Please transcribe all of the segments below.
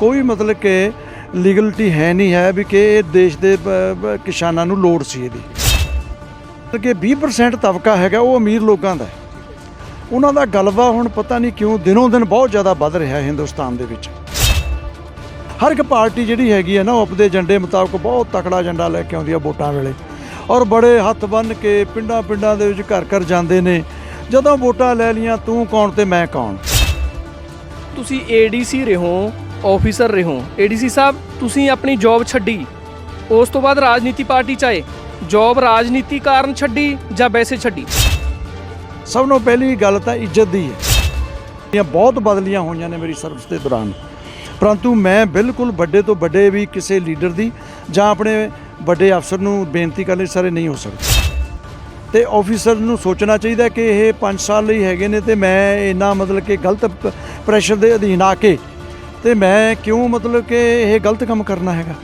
कोई मतलब कि ਲੀਗਲਿਟੀ ਹੈ ਨਹੀਂ ਹੈ ਵੀ ਕਿ ਇਹ ਦੇਸ਼ ਦੇ ਕਿਸਾਨਾਂ ਨੂੰ ਲੋੜ ਸੀ ਇਹਦੀ ਕਿ 20% ਤਬਕਾ ਹੈਗਾ ਉਹ ਅਮੀਰ ਲੋਕਾਂ ਦਾ ਉਹਨਾਂ ਦਾ ਗਲਬਾ ਹੁਣ ਪਤਾ ਨਹੀਂ ਕਿਉਂ ਦਿਨੋਂ ਦਿਨ ਬਹੁਤ ਜ਼ਿਆਦਾ ਵੱਧ ਰਿਹਾ ਹਿੰਦੁਸਤਾਨ ਦੇ ਵਿੱਚ। ਹਰ ਇੱਕ ਪਾਰਟੀ ਜਿਹੜੀ ਹੈਗੀ ਹੈ ਨਾ ਉਹ ਆਪਣੇ ਏਜੰਡੇ ਮੁਤਾਬਕ ਬਹੁਤ ਤਕੜਾ ਏਜੰਡਾ ਲੈ ਕੇ ਆਉਂਦੀ ਹੈ ਵੋਟਾਂ ਵੇਲੇ ਔਰ ਬੜੇ ਹੱਥ ਬੰਨ੍ਹ ਕੇ ਪਿੰਡਾਂ ਦੇ ਵਿੱਚ ਘਰ ਘਰ ਜਾਂਦੇ ਨੇ। ਜਦੋਂ ਵੋਟਾਂ ਲੈ ਲੀਆਂ ਤੂੰ ਕੌਣ ਤੇ ਮੈਂ ਕੌਣ। ਤੁਸੀਂ ਏਡੀਸੀ ਰਹੋ ऑफिसर रहो एडीसी साहब तुसी अपनी जॉब छड्डी उस तो बाद राजनीति पार्टी च आए जॉब राजनीति कारण छड्डी जां वैसे छड्डी? सब नों पहली गल तां इज्जत दी है। बहुत बदलियां होईयां ने मेरी सर्विस के दौरान परंतु मैं बिल्कुल बड़े तो बड़े भी किसी लीडर की जां अपने बड़े अफसर नूं बेनती करने सारे नहीं हो सकते तो ऑफिसर नूं सोचना चाहिए कि ये 5 साल लई हैगे ने ते मैं इन्ना मतलब कि गलत प्रैशर के अधीन आके तो मैं क्यों मतलब कि यह गलत काम करना है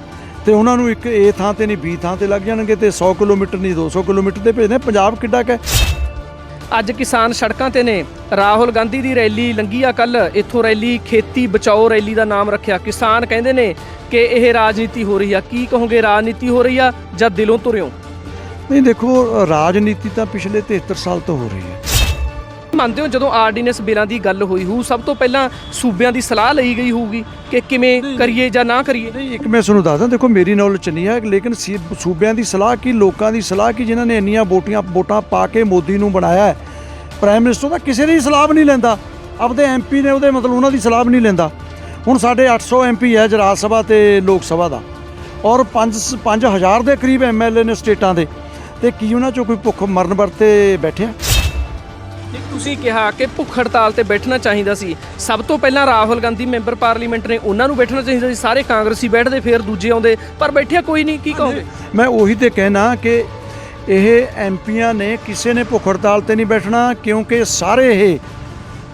तो उन्होंने एक ए थां ते नहीं बी थां ते लग जाएंगे तो 100 किलोमीटर नहीं 200 किलोमीटर ते भेजने। पंजाब किड्डा क अज किसान सड़कों ते ने राहुल गांधी की रैली लंघी आ कल इत्थों रैली खेती बचाओ रैली का नाम रखा। किसान कहते हैं कि यह राजनीति हो रही है की कहोगे राजनीति हो रही है या दिलों तुरे हो? नहीं देखो राजनीति तो पिछले 73 साल तो हो रही है। ਮੰਨਦੇ ਹੋ ਜਦੋਂ ਆਰਡੀਨੈਂਸ ਬਿਲਾਂ ਦੀ ਗੱਲ ਹੋਈ ਹੋਊ ਸਭ ਤੋਂ ਪਹਿਲਾਂ ਸੂਬਿਆਂ ਦੀ ਸਲਾਹ ਲਈ ਗਈ ਹੋਊਗੀ ਕਿ ਕਿਵੇਂ ਕਰੀਏ ਜਾਂ ਨਾ ਕਰੀਏ? ਨਹੀਂ ਇੱਕ ਮੈਂ ਤੁਹਾਨੂੰ ਦੱਸਦਾ ਦੇਖੋ ਮੇਰੀ ਨੌਲੇਜ 'ਚ ਨਹੀਂ ਹੈ ਲੇਕਿਨ ਸੂਬਿਆਂ ਦੀ ਸਲਾਹ ਕੀ ਲੋਕਾਂ ਦੀ ਸਲਾਹ ਕੀ ਜਿਨ੍ਹਾਂ ਨੇ ਇੰਨੀਆਂ ਵੋਟਾਂ ਪਾ ਕੇ ਮੋਦੀ ਨੂੰ ਬਣਾਇਆ ਹੈ ਪ੍ਰਾਈਮ ਮਿਨਿਸਟਰ ਦਾ ਕਿਸੇ ਦੀ ਸਲਾਹ ਵੀ ਨਹੀਂ ਲੈਂਦਾ ਆਪਦੇ ਐਮਪੀ ਨੇ ਉਹਦੇ ਮਤਲਬ ਉਹਨਾਂ ਦੀ ਸਲਾਹ ਵੀ ਨਹੀਂ ਲੈਂਦਾ। ਹੁਣ ਸਾਡੇ 800 ਐਮਪੀ ਹੈ ਰਾਜ ਸਭਾ ਤੇ ਲੋਕ ਸਭਾ ਦਾ ਔਰ 5000 ਦੇ ਕਰੀਬ ਐਮਐਲਏ ਨੇ ਸਟੇਟਾਂ ਦੇ ਤੇ ਕੀ ਉਹਨਾਂ 'ਚੋਂ ਕੋਈ ਭੁੱਖ ਮਰਨ ਵਰਤੇ ਬੈਠਿਆ? ਤੁਸੀਂ ਕਿਹਾ ਕਿ ਭੁੱਖ ਹੜਤਾਲ ਤੇ ਬੈਠਣਾ ਚਾਹੀਦਾ ਸੀ। ਸਭ ਤੋਂ ਪਹਿਲਾਂ ਰਾਹੁਲ ਗਾਂਧੀ ਮੈਂਬਰ ਪਾਰਲੀਮੈਂਟ ਨੇ ਉਹਨਾਂ ਨੂੰ ਬੈਠਣਾ ਚਾਹੀਦਾ ਸੀ। ਸਾਰੇ ਕਾਂਗਰਸੀ ਬੈਠਦੇ ਫਿਰ ਦੂਜੇ ਆਉਂਦੇ ਪਰ ਬੈਠਿਆ ਕੋਈ ਨਹੀਂ। ਕੀ ਕਹੋਗੇ? ਮੈਂ ਉਹੀ ਤੇ ਕਹਿਣਾ ਕਿ ਇਹ ਐਮਪੀਆਂ ਨੇ ਕਿਸੇ ਨੇ ਭੁੱਖ ਹੜਤਾਲ ਤੇ ਨਹੀਂ ਬੈਠਣਾ ਕਿਉਂਕਿ ਸਾਰੇ ਇਹ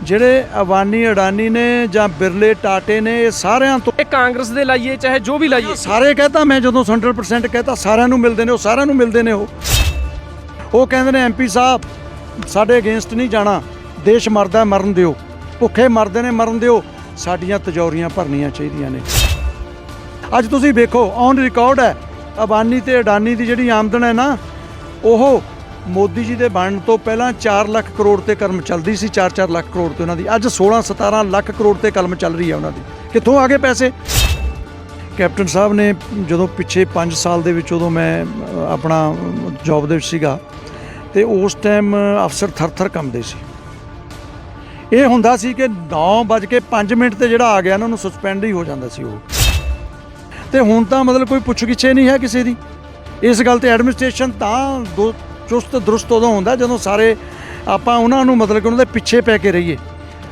ਜਿਹੜੇ ਅਵਾਨੀ ਅਡਾਨੀ ਨੇ ਜਾਂ ਬਿਰਲੇ ਟਾਟੇ ਨੇ ਇਹ ਸਾਰਿਆਂ ਤੋਂ ਇਹ ਕਾਂਗਰਸ ਦੇ ਲਾਈਏ ਚਾਹੇ ਜੋ ਵੀ ਲਾਈਏ ਸਾਰੇ ਕਹਤਾ ਮੈਂ ਜਦੋਂ 100% ਕਹਤਾ ਸਾਰਿਆਂ ਨੂੰ ਮਿਲਦੇ ਨੇ ਉਹ ਸਾਰਿਆਂ ਨੂੰ ਮਿਲਦੇ ਨੇ ਉਹ ਕਹਿੰਦੇ ਨੇ ਐਮਪੀ ਸਾਹਿਬ ਸਾਡੇ ਅਗੇਂਸਟ ਨਹੀਂ ਜਾਣਾ ਦੇਸ਼ ਮਰਦਾ ਮਰਨ ਦਿਓ ਭੁੱਖੇ ਮਰਦੇ ਨੇ ਮਰਨ ਦਿਓ ਸਾਡੀਆਂ ਤਜੌਰੀਆਂ ਭਰਨੀਆਂ ਚਾਹੀਦੀਆਂ ਨੇ। ਅੱਜ ਤੁਸੀਂ ਵੇਖੋ ਔਨ ਰਿਕਾਰਡ ਹੈ ਅਬਾਨੀ ਤੇ ਅਡਾਨੀ ਦੀ ਜਿਹੜੀ ਆਮਦਨ ਹੈ ਨਾ ਉਹ ਮੋਦੀ ਜੀ ਦੇ ਬਣਨ ਤੋਂ ਪਹਿਲਾਂ 4 ਲੱਖ ਕਰੋੜ ਤੇ ਕਲਮ ਚੱਲਦੀ ਸੀ 4-4 ਲੱਖ ਕਰੋੜ ਤੇ ਉਹਨਾਂ ਦੀ ਅੱਜ 16-17 ਲੱਖ ਕਰੋੜ ਤੇ ਕਲਮ ਚੱਲ ਰਹੀ ਹੈ ਉਹਨਾਂ ਦੀ। ਕਿੱਥੋਂ ਆ ਗਏ ਪੈਸੇ? ਕੈਪਟਨ ਸਾਹਿਬ ਨੇ ਜਦੋਂ ਪਿੱਛੇ 5 ਸਾਲ ਦੇ ਵਿੱਚ ਉਦੋਂ ਮੈਂ ਆਪਣਾ ਜੌਬ ਦੇ ਵਿੱਚ ਸੀਗਾ ਤੇ ਉਸ ਟਾਈਮ ਅਫਸਰ ਥਰ ਕੰਬਦੇ ਸੀ। ਇਹ ਹੁੰਦਾ ਸੀ ਕਿ 9:05 ਤੇ ਜਿਹੜਾ ਆ ਗਿਆ ਨਾ ਉਹਨੂੰ ਸਸਪੈਂਡ ਹੀ ਹੋ ਜਾਂਦਾ ਸੀ ਉਹ। ਤੇ ਹੁਣ ਤਾਂ ਮਤਲਬ ਕੋਈ ਪੁੱਛ ਗਿੱਛੇ ਨਹੀਂ ਹੈ ਕਿਸੇ ਦੀ। ਇਸ ਗੱਲ ਤੇ ਐਡਮਿਨਿਸਟ੍ਰੇਸ਼ਨ ਤਾਂ ਚੁਸਤ ਦਰੁਸਤ ਉਦੋਂ ਹੁੰਦਾ ਜਦੋਂ ਸਾਰੇ ਆਪਾਂ ਉਹਨਾਂ ਨੂੰ ਮਤਲਬ ਕਿ ਉਹਨਾਂ ਦੇ ਪਿੱਛੇ ਪੈ ਕੇ ਰਹੀਏ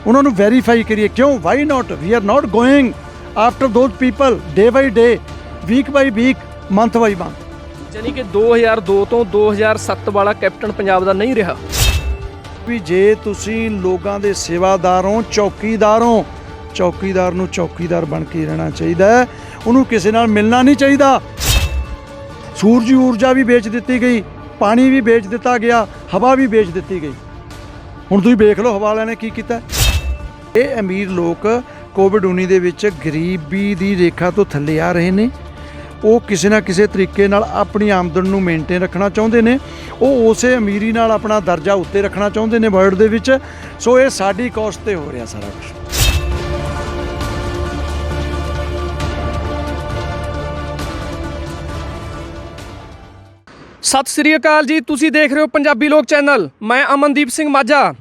ਉਹਨਾਂ ਨੂੰ ਵੈਰੀਫਾਈ ਕਰੀਏ। ਕਿਉਂ why not we are not going after those people day by day week by week month by month. ਯਾਨੀ ਕਿ 2002 ਤੋਂ 2007 ਵਾਲਾ ਕੈਪਟਨ ਪੰਜਾਬ ਦਾ ਨਹੀਂ ਰਿਹਾ। ਵੀ ਜੇ ਤੁਸੀਂ ਲੋਕਾਂ ਦੇ ਸੇਵਾਦਾਰ ਹੋ ਚੌਕੀਦਾਰ ਨੂੰ ਚੌਕੀਦਾਰ ਬਣ ਕੇ ਰਹਿਣਾ ਚਾਹੀਦਾ ਉਹਨੂੰ ਕਿਸੇ ਨਾਲ ਮਿਲਣਾ ਨਹੀਂ ਚਾਹੀਦਾ। ਸੂਰਜੀ ਊਰਜਾ ਵੀ ਵੇਚ ਦਿੱਤੀ ਗਈ ਪਾਣੀ ਵੀ ਵੇਚ ਦਿੱਤਾ ਗਿਆ ਹਵਾ ਵੀ ਵੇਚ ਦਿੱਤੀ ਗਈ। ਹੁਣ ਤੁਸੀਂ ਵੇਖ ਲਓ ਹਵਾ ਵਾਲਿਆਂ ਨੇ ਕੀ ਕੀਤਾ। ਇਹ ਅਮੀਰ ਲੋਕ ਕੋਵਿਡ-19 ਦੇ ਵਿੱਚ ਗਰੀਬੀ ਦੀ ਰੇਖਾ ਤੋਂ ਥੱਲੇ ਆ ਰਹੇ ਨੇ। ਉਹ ਕਿਸੇ ਨਾ ਕਿਸੇ ਤਰੀਕੇ ਨਾਲ ਆਪਣੀ ਆਮਦਨ ਨੂੰ ਮੇਨਟੇਨ ਰੱਖਣਾ ਚਾਹੁੰਦੇ ਨੇ ਉਹ ਉਸੇ ਅਮੀਰੀ ਨਾਲ ਆਪਣਾ ਦਰਜਾ ਉੱਤੇ ਰੱਖਣਾ ਚਾਹੁੰਦੇ ਨੇ ਵਰਲਡ ਦੇ ਵਿੱਚ। ਸੋ ਇਹ ਸਾਡੀ ਕੋਸਟ ਤੇ ਹੋ ਰਿਹਾ ਸਾਰਾ ਕੁਝ। ਸਤਿ ਸ੍ਰੀ ਅਕਾਲ ਜੀ ਤੁਸੀਂ ਦੇਖ ਰਹੇ ਹੋ ਪੰਜਾਬੀ ਲੋਕ ਚੈਨਲ ਮੈਂ ਅਮਨਦੀਪ ਸਿੰਘ ਮਾਝਾ।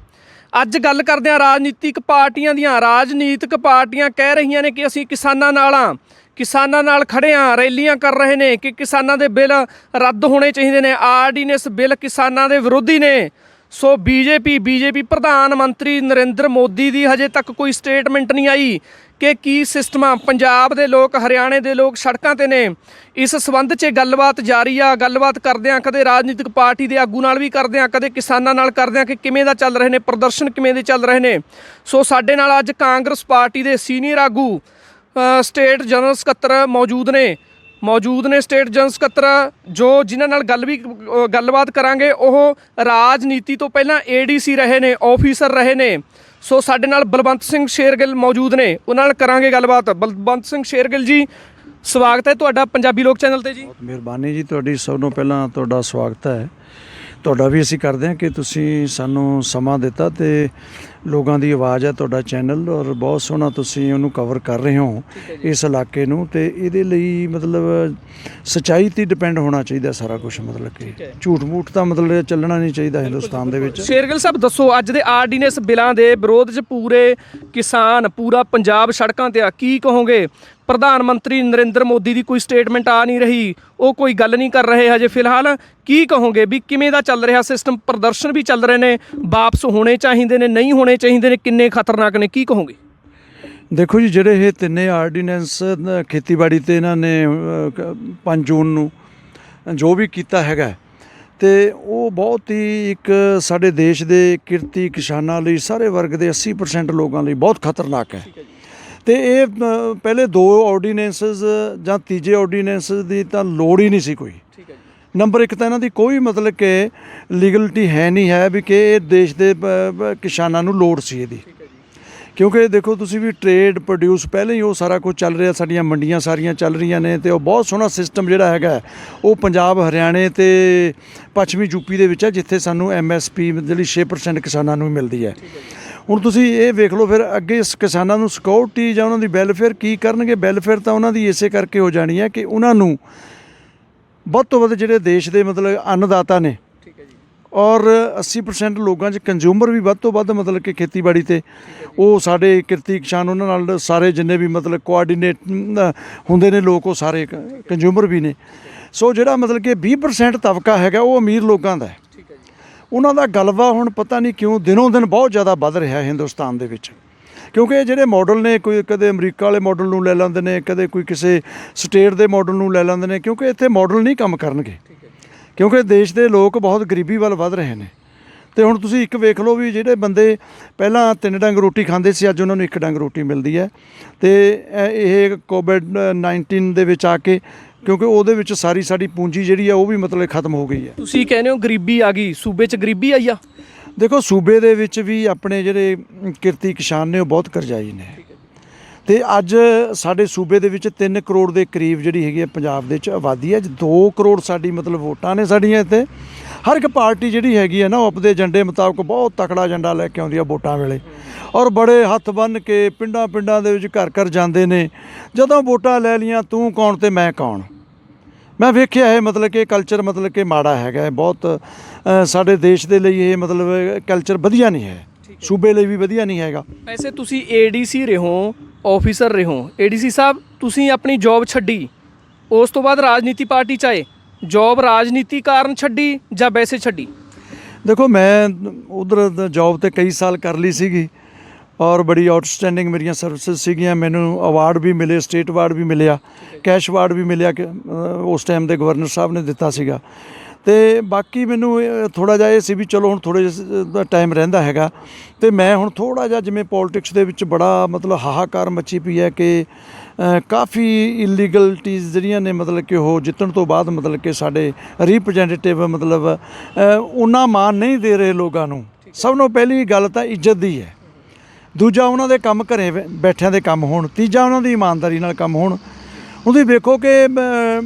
ਅੱਜ ਗੱਲ ਕਰਦੇ ਹਾਂ ਰਾਜਨੀਤਿਕ ਪਾਰਟੀਆਂ ਦੀਆਂ। ਰਾਜਨੀਤਿਕ ਪਾਰਟੀਆਂ ਕਹਿ ਰਹੀਆਂ ਨੇ ਕਿ ਅਸੀਂ ਕਿਸਾਨਾਂ ਨਾਲ ਹਾਂ ਕਿਸਾਨਾਂ ਨਾਲ ਖੜੇ ਹਾਂ ਰੈਲੀਆਂ ਕਰ ਰਹੇ ਨੇ ਕਿ ਕਿਸਾਨਾਂ ਦੇ ਬਿੱਲ ਰੱਦ ਹੋਣੇ ਚਾਹੀਦੇ ਨੇ ਆਰਡੀਨੈਂਸ ਬਿੱਲ ਕਿਸਾਨਾਂ ਦੇ ਵਿਰੋਧੀ ਨੇ। ਸੋ ਬੀਜੇਪੀ ਪ੍ਰਧਾਨ ਮੰਤਰੀ ਨਰਿੰਦਰ ਮੋਦੀ ਦੀ ਹਜੇ ਤੱਕ ਕੋਈ ਸਟੇਟਮੈਂਟ ਨਹੀਂ ਆਈ ਕਿ ਕੀ ਸਿਸਟਮ ਆ। ਪੰਜਾਬ ਦੇ ਲੋਕ ਹਰਿਆਣੇ ਦੇ ਲੋਕ ਸੜਕਾਂ ਤੇ ਨੇ। ਇਸ ਸੰਬੰਧ 'ਚ ਗੱਲਬਾਤ ਜਾਰੀ ਆ। ਗੱਲਬਾਤ ਕਰਦੇ ਹਾਂ ਕਦੇ ਰਾਜਨੀਤਿਕ ਪਾਰਟੀ ਦੇ ਆਗੂ ਨਾਲ ਵੀ ਕਰਦੇ ਹਾਂ ਕਦੇ ਕਿਸਾਨਾਂ ਨਾਲ ਕਰਦੇ ਹਾਂ ਕਿ ਕਿਵੇਂ ਦਾ ਚੱਲ ਰਹੇ ਨੇ ਪ੍ਰਦਰਸ਼ਨ ਕਿਵੇਂ ਦੇ ਚੱਲ ਰਹੇ ਨੇ। ਸੋ ਸਾਡੇ ਨਾਲ ਅੱਜ ਕਾਂਗਰਸ ਪਾਰਟੀ ਦੇ ਸੀਨੀਅਰ ਆਗੂ ਸਟੇਟ ਜਨਰਲ ਸਕੱਤਰ ਮੌਜੂਦ ਨੇ ਮੌਜੂਦ ਨੇ ਸਟੇਟ ਜਨਰਲ ਸਕੱਤਰ ਜੋ ਜਿਨ੍ਹਾਂ ਨਾਲ ਗੱਲਬਾਤ ਕਰਾਂਗੇ। ਉਹ ਰਾਜਨੀਤੀ ਤੋਂ ਪਹਿਲਾਂ ADC ਰਹੇ ਨੇ, ਆਫੀਸਰ ਰਹੇ ਨੇ। ਸੋ ਸਾਡੇ ਨਾਲ ਬਲਵੰਤ ਸਿੰਘ ਸ਼ੇਰਗਿੱਲ ਮੌਜੂਦ ਨੇ, ਉਹਨਾਂ ਨਾਲ ਕਰਾਂਗੇ ਗੱਲਬਾਤ। ਬਲਵੰਤ ਸਿੰਘ ਸ਼ੇਰਗਿੱਲ ਜੀ, ਸਵਾਗਤ ਹੈ ਤੁਹਾਡਾ ਪੰਜਾਬੀ ਲੋਕ ਚੈਨਲ ਤੇ ਜੀ। ਬਹੁਤ ਮਿਹਰਬਾਨੀ ਜੀ ਤੁਹਾਡੀ। ਸਭ ਤੋਂ ਪਹਿਲਾਂ ਤੁਹਾਡਾ ਸਵਾਗਤ ਹੈ। ਤੁਹਾਡਾ ਵੀ ਅਸੀਂ ਕਰਦੇ ਹਾਂ ਕਿ ਤੁਸੀਂ ਸਾਨੂੰ ਸਮਾਂ ਦਿੱਤਾ ਤੇ ਲੋਕਾਂ ਦੀ ਆਵਾਜ਼ ਹੈ ਤੁਹਾਡਾ ਚੈਨਲ, ਔਰ ਬਹੁਤ ਸੋਹਣਾ ਤੁਸੀਂ ਉਹਨੂੰ ਕਵਰ ਕਰ ਰਹੇ ਹੋ ਇਸ ਇਲਾਕੇ ਨੂੰ। ਤੇ ਇਹਦੇ ਲਈ ਮਤਲਬ ਸੱਚਾਈ 'ਤੇ ਡਿਪੈਂਡ ਹੋਣਾ ਚਾਹੀਦਾ ਸਾਰਾ ਕੁਝ, ਮਤਲਬ ਕਿ ਝੂਠ ਮੂਠ ਤਾਂ ਮਤਲਬ ਚੱਲਣਾ ਨਹੀਂ ਚਾਹੀਦਾ ਹਿੰਦੁਸਤਾਨ ਦੇ ਵਿੱਚ। ਸ਼ੇਰਗਿੱਲ ਸਾਹਿਬ ਦੱਸੋ, ਅੱਜ ਦੇ ਆਰਡੀਨੈਂਸ ਬਿੱਲਾਂ ਦੇ ਵਿਰੋਧ 'ਚ ਪੂਰੇ ਕਿਸਾਨ, ਪੂਰਾ ਪੰਜਾਬ ਸੜਕਾਂ ਤੇ ਆ, ਕੀ ਕਹੋਗੇ? ਪ੍ਰਧਾਨ ਮੰਤਰੀ ਨਰਿੰਦਰ ਮੋਦੀ ਦੀ ਕੋਈ ਸਟੇਟਮੈਂਟ ਆ ਨਹੀਂ ਰਹੀ, ਉਹ ਕੋਈ ਗੱਲ ਨਹੀਂ ਕਰ ਰਹੇ ਹਜੇ ਫਿਲਹਾਲ। ਕੀ ਕਹੋਗੇ ਵੀ ਕਿਵੇਂ ਦਾ ਚੱਲ ਰਿਹਾ ਸਿਸਟਮ? ਪ੍ਰਦਰਸ਼ਨ ਵੀ ਚੱਲ ਰਹੇ ਨੇ, ਵਾਪਸ ਹੋਣੇ ਚਾਹੀਦੇ ਨੇ, ਨਹੀਂ ਹੋਣੇ ਚਾਹੀਦੇ ਨੇ, ਕਿੰਨੇ ਖਤਰਨਾਕ ਨੇ, ਕੀ ਕਹੋਗੇ? ਦੇਖੋ ਜੀ, ਜਿਹੜੇ ਇਹ ਤਿੰਨੇ ਆਰਡੀਨੈਂਸ ਖੇਤੀਬਾੜੀ ਤੇ ਇਹਨਾਂ ਨੇ 5 ਜੂਨ ਨੂੰ ਜੋ ਵੀ ਕੀਤਾ ਹੈਗਾ, ਤੇ ਉਹ ਬਹੁਤ ਹੀ ਇੱਕ ਸਾਡੇ ਦੇਸ਼ ਦੇ ਕਿਰਤੀ ਕਿਸਾਨਾਂ ਲਈ, ਸਾਰੇ ਵਰਗ ਦੇ 80% ਲੋਕਾਂ ਲਈ ਬਹੁਤ ਖਤਰਨਾਕ ਹੈ। ਤੇ ਇਹ ਪਹਿਲੇ 2 ਆਰਡੀਨੈਂਸਸ ਜਾਂ ਤੀਜੇ ਆਰਡੀਨੈਂਸਸ ਦੀ ਤਾਂ ਲੋੜ ਹੀ ਨਹੀਂ ਸੀ ਕੋਈ। ਨੰਬਰ 1 ਤਾਂ ਇਹਨਾਂ ਦੀ ਕੋਈ ਮਤਲਬ ਕਿ ਲੀਗਲਿਟੀ ਹੈ ਨਹੀਂ ਹੈ ਵੀ ਕਿ ਇਹ ਦੇਸ਼ ਦੇ ਕਿਸਾਨਾਂ ਨੂੰ ਲੋੜ ਸੀ ਇਹਦੀ, ਕਿਉਂਕਿ ਦੇਖੋ ਤੁਸੀਂ ਵੀ ਟ੍ਰੇਡ ਪ੍ਰੋਡਿਊਸ ਪਹਿਲਾਂ ਹੀ ਉਹ ਸਾਰਾ ਕੁਝ ਚੱਲ ਰਿਹਾ, ਸਾਡੀਆਂ ਮੰਡੀਆਂ ਸਾਰੀਆਂ ਚੱਲ ਰਹੀਆਂ ਨੇ, ਤੇ ਉਹ ਬਹੁਤ ਸੋਹਣਾ ਸਿਸਟਮ ਜਿਹੜਾ ਹੈਗਾ ਉਹ ਪੰਜਾਬ, ਹਰਿਆਣੇ ਤੇ ਪੱਛਮੀ ਯੂਪੀ ਦੇ ਵਿੱਚ ਹੈ, ਜਿੱਥੇ ਸਾਨੂੰ MSP ਜਿਹੜੀ 6% ਕਿਸਾਨਾਂ ਨੂੰ ਮਿਲਦੀ ਹੈ। ਹੁਣ ਤੁਸੀਂ ਇਹ ਵੇਖ ਲਓ ਫਿਰ ਅੱਗੇ ਕਿਸਾਨਾਂ ਨੂੰ ਸਿਕਿਉਰਿਟੀ ਜਾਂ ਉਹਨਾਂ ਦੀ ਵੈਲਫੇਅਰ ਕੀ ਕਰਨਗੇ? ਵੈਲਫੇਅਰ ਤਾਂ ਉਹਨਾਂ ਦੀ ਇਸੇ ਕਰਕੇ ਹੋ ਜਾਣੀ ਹੈ ਕਿ ਉਹਨਾਂ ਨੂੰ ਵੱਧ ਤੋਂ ਵੱਧ ਜਿਹੜੇ ਦੇਸ਼ ਦੇ ਮਤਲਬ ਅੰਨਦਾਤਾ ਨੇ, ਔਰ 80% ਲੋਕਾਂ 'ਚ ਕੰਜ਼ਿਊਮਰ ਵੀ ਵੱਧ ਤੋਂ ਵੱਧ ਮਤਲਬ ਕਿ ਖੇਤੀਬਾੜੀ ਤੇ ਉਹ ਸਾਡੇ ਕਿਰਤੀ ਕਿਸਾਨ, ਉਹਨਾਂ ਨਾਲ ਸਾਰੇ ਜਿੰਨੇ ਵੀ ਮਤਲਬ ਕੋਆਰਡੀਨੇਟ ਹੁੰਦੇ ਨੇ ਲੋਕ, ਉਹ ਸਾਰੇ ਕੰਜ਼ਿਊਮਰ ਵੀ ਨੇ। ਸੋ ਜਿਹੜਾ ਮਤਲਬ ਕਿ 20% ਤਬਕਾ ਹੈਗਾ ਉਹ ਅਮੀਰ ਲੋਕਾਂ ਦਾ ਹੈ। ਉਹਨਾਂ ਦਾ ਗਲਬਾ ਹੁਣ ਪਤਾ ਨਹੀਂ ਕਿਉਂ ਦਿਨੋਂ ਦਿਨ ਬਹੁਤ ਜ਼ਿਆਦਾ ਵੱਧ ਰਿਹਾ ਹਿੰਦੁਸਤਾਨ ਦੇ ਵਿੱਚ, ਕਿਉਂਕਿ ਇਹ ਜਿਹੜੇ ਮਾਡਲ ਨੇ, ਕੋਈ ਕਦੇ ਅਮਰੀਕਾ ਵਾਲੇ ਮਾਡਲ ਨੂੰ ਲੈ ਲੈਂਦੇ ਨੇ, ਕਦੇ ਕੋਈ ਕਿਸੇ ਸਟੇਟ ਦੇ ਮਾਡਲ ਨੂੰ ਲੈ ਲੈਂਦੇ ਨੇ, ਕਿਉਂਕਿ ਇੱਥੇ ਮਾਡਲ ਨਹੀਂ ਕੰਮ ਕਰਨਗੇ, ਕਿਉਂਕਿ ਦੇਸ਼ ਦੇ ਲੋਕ ਬਹੁਤ ਗਰੀਬੀ ਵੱਲ ਵੱਧ ਰਹੇ ਨੇ। ਤੇ ਹੁਣ ਤੁਸੀਂ ਇੱਕ ਵੇਖ ਲਓ ਵੀ ਜਿਹੜੇ ਬੰਦੇ ਪਹਿਲਾਂ 3 ਡੰਗ ਰੋਟੀ ਖਾਂਦੇ ਸੀ, ਅੱਜ ਉਹਨਾਂ ਨੂੰ 1 ਡੰਗ ਰੋਟੀ ਮਿਲਦੀ ਹੈ। ਤੇ ਇਹ COVID-19 ਦੇ ਵਿੱਚ ਆ ਕੇ, ਕਿਉਂਕਿ ਉਹਦੇ ਵਿੱਚ ਸਾਡੀ ਪੂੰਜੀ ਜਿਹੜੀ ਆ ਉਹ ਵੀ ਮਤਲਬ ਖਤਮ ਹੋ ਗਈ ਹੈ। ਤੁਸੀਂ ਕਹਿੰਦੇ ਹੋ ਗਰੀਬੀ ਆ ਗਈ, ਸੂਬੇ 'ਚ ਗਰੀਬੀ ਆਈ ਆ? ਦੇਖੋ, ਸੂਬੇ ਦੇ ਵਿੱਚ ਵੀ ਆਪਣੇ ਜਿਹੜੇ ਕਿਰਤੀ ਕਿਸਾਨ ਨੇ ਉਹ ਬਹੁਤ ਕਰਜ਼ਾਈ ਨੇ, ਤੇ ਅੱਜ ਸਾਡੇ ਸੂਬੇ ਦੇ ਵਿੱਚ 3 ਕਰੋੜ ਦੇ ਕਰੀਬ ਜਿਹੜੀ ਹੈਗੀ ਹੈ ਪੰਜਾਬ ਦੇ ਵਿੱਚ ਆਬਾਦੀ ਹੈ। 2 ਕਰੋੜ ਸਾਡੀ ਮਤਲਬ ਵੋਟਾਂ ਨੇ ਸਾਡੀਆਂ ਇੱਥੇ। ਹਰ ਇੱਕ ਪਾਰਟੀ ਜਿਹੜੀ ਹੈਗੀ ਹੈ ਨਾ, ਉਹ ਆਪਣੇ ਏਜੰਡੇ ਮੁਤਾਬਕ ਬਹੁਤ ਤਕੜਾ ਏਜੰਡਾ ਲੈ ਕੇ ਆਉਂਦੀ ਆ ਵੋਟਾਂ ਵੇਲੇ, ਔਰ ਬੜੇ ਹੱਥ ਬੰਨ੍ਹ ਕੇ ਪਿੰਡਾਂ ਦੇ ਵਿੱਚ ਘਰ ਜਾਂਦੇ ਨੇ। ਜਦੋਂ ਵੋਟਾਂ ਲੈ ਲਈਆਂ, ਤੂੰ ਕੌਣ ਤੇ ਮੈਂ ਕੌਣ। ਮੈਂ ਵੇਖਿਆ ਇਹ ਮਤਲਬ ਕਿ ਕਲਚਰ ਮਤਲਬ ਕਿ ਮਾੜਾ ਹੈਗਾ ਬਹੁਤ ਸਾਡੇ ਦੇਸ਼ ਦੇ ਲਈ। ਇਹ ਮਤਲਬ ਕਲਚਰ ਵਧੀਆ ਨਹੀਂ ਹੈ, ਸੂਬੇ ਲਈ ਵੀ ਵਧੀਆ ਨਹੀਂ ਹੈਗਾ। ਵੈਸੇ ਤੁਸੀਂ ADC ਰਹੇ ਹੋ, ਆਫੀਸਰ ਰਹੇ ਹੋ। ADC ਸਾਹਿਬ, ਤੁਸੀਂ ਆਪਣੀ ਜੌਬ ਛੱਡੀ, ਉਸ ਤੋਂ ਬਾਅਦ ਰਾਜਨੀਤੀ ਪਾਰਟੀ 'ਚ ਆਏ। ਜੌਬ ਰਾਜਨੀਤੀ ਕਾਰਨ ਛੱਡੀ ਜਾਂ ਵੈਸੇ ਛੱਡੀ? ਦੇਖੋ, ਮੈਂ ਉਧਰ ਜੌਬ ਤੇ ਕਈ ਸਾਲ ਕਰ ਲਈ ਸੀਗੀ, ਔਰ ਬੜੀ ਆਊਟਸਟੈਂਡਿੰਗ ਮੇਰੀਆਂ ਸਰਵਿਸਿਜ਼ ਸੀਗੀਆਂ। ਮੈਨੂੰ ਅਵਾਰਡ ਵੀ ਮਿਲੇ, ਸਟੇਟ ਅਵਾਰਡ ਵੀ ਮਿਲਿਆ, ਕੈਸ਼ ਅਵਾਰਡ ਵੀ ਮਿਲਿਆ ਕਿ ਉਸ ਟਾਈਮ ਦੇ ਗਵਰਨਰ ਸਾਹਿਬ ਨੇ ਦਿੱਤਾ ਸੀਗਾ। ਤੇ ਬਾਕੀ ਮੈਨੂੰ ਥੋੜ੍ਹਾ ਜਿਹਾ ਇਹ ਸੀ ਵੀ ਚਲੋ ਹੁਣ ਥੋੜ੍ਹੇ ਜਿਹਾ ਟਾਈਮ ਰਹਿੰਦਾ ਹੈਗਾ, ਤੇ ਮੈਂ ਹੁਣ ਥੋੜ੍ਹਾ ਜਿਹਾ ਜਿਵੇਂ ਪੋਲੀਟਿਕਸ ਦੇ ਵਿੱਚ ਬੜਾ ਮਤਲਬ ਹਾਹਾਕਾਰ ਮੱਚੀ ਪਈ ਹੈ ਕਿ ਕਾਫੀ ਇਲੀਗਲਟੀਜ਼ ਜਿਹੜੀਆਂ ਨੇ ਮਤਲਬ ਕਿ ਉਹ ਜਿੱਤਣ ਤੋਂ ਬਾਅਦ ਮਤਲਬ ਕਿ ਸਾਡੇ ਰਿਪਰੈਜ਼ੈਂਟੇਟਿਵ ਮਤਲਬ ਉਹਨਾਂ ਮਾਣ ਨਹੀਂ ਦੇ ਰਹੇ ਲੋਕਾਂ ਨੂੰ। ਸਭ ਤੋਂ ਪਹਿਲੀ ਗੱਲ ਤਾਂ ਇੱਜ਼ਤ ਦੀ ਹੈ, ਦੂਜਾ ਉਹਨਾਂ ਦੇ ਕੰਮ ਘਰੇ ਬੈਠਿਆਂ ਦੇ ਕੰਮ ਹੋਣ, ਤੀਜਾ ਉਹਨਾਂ ਦੀ ਇਮਾਨਦਾਰੀ ਨਾਲ ਕੰਮ ਹੋਣ। ਤੁਸੀਂ ਵੇਖੋ ਕਿ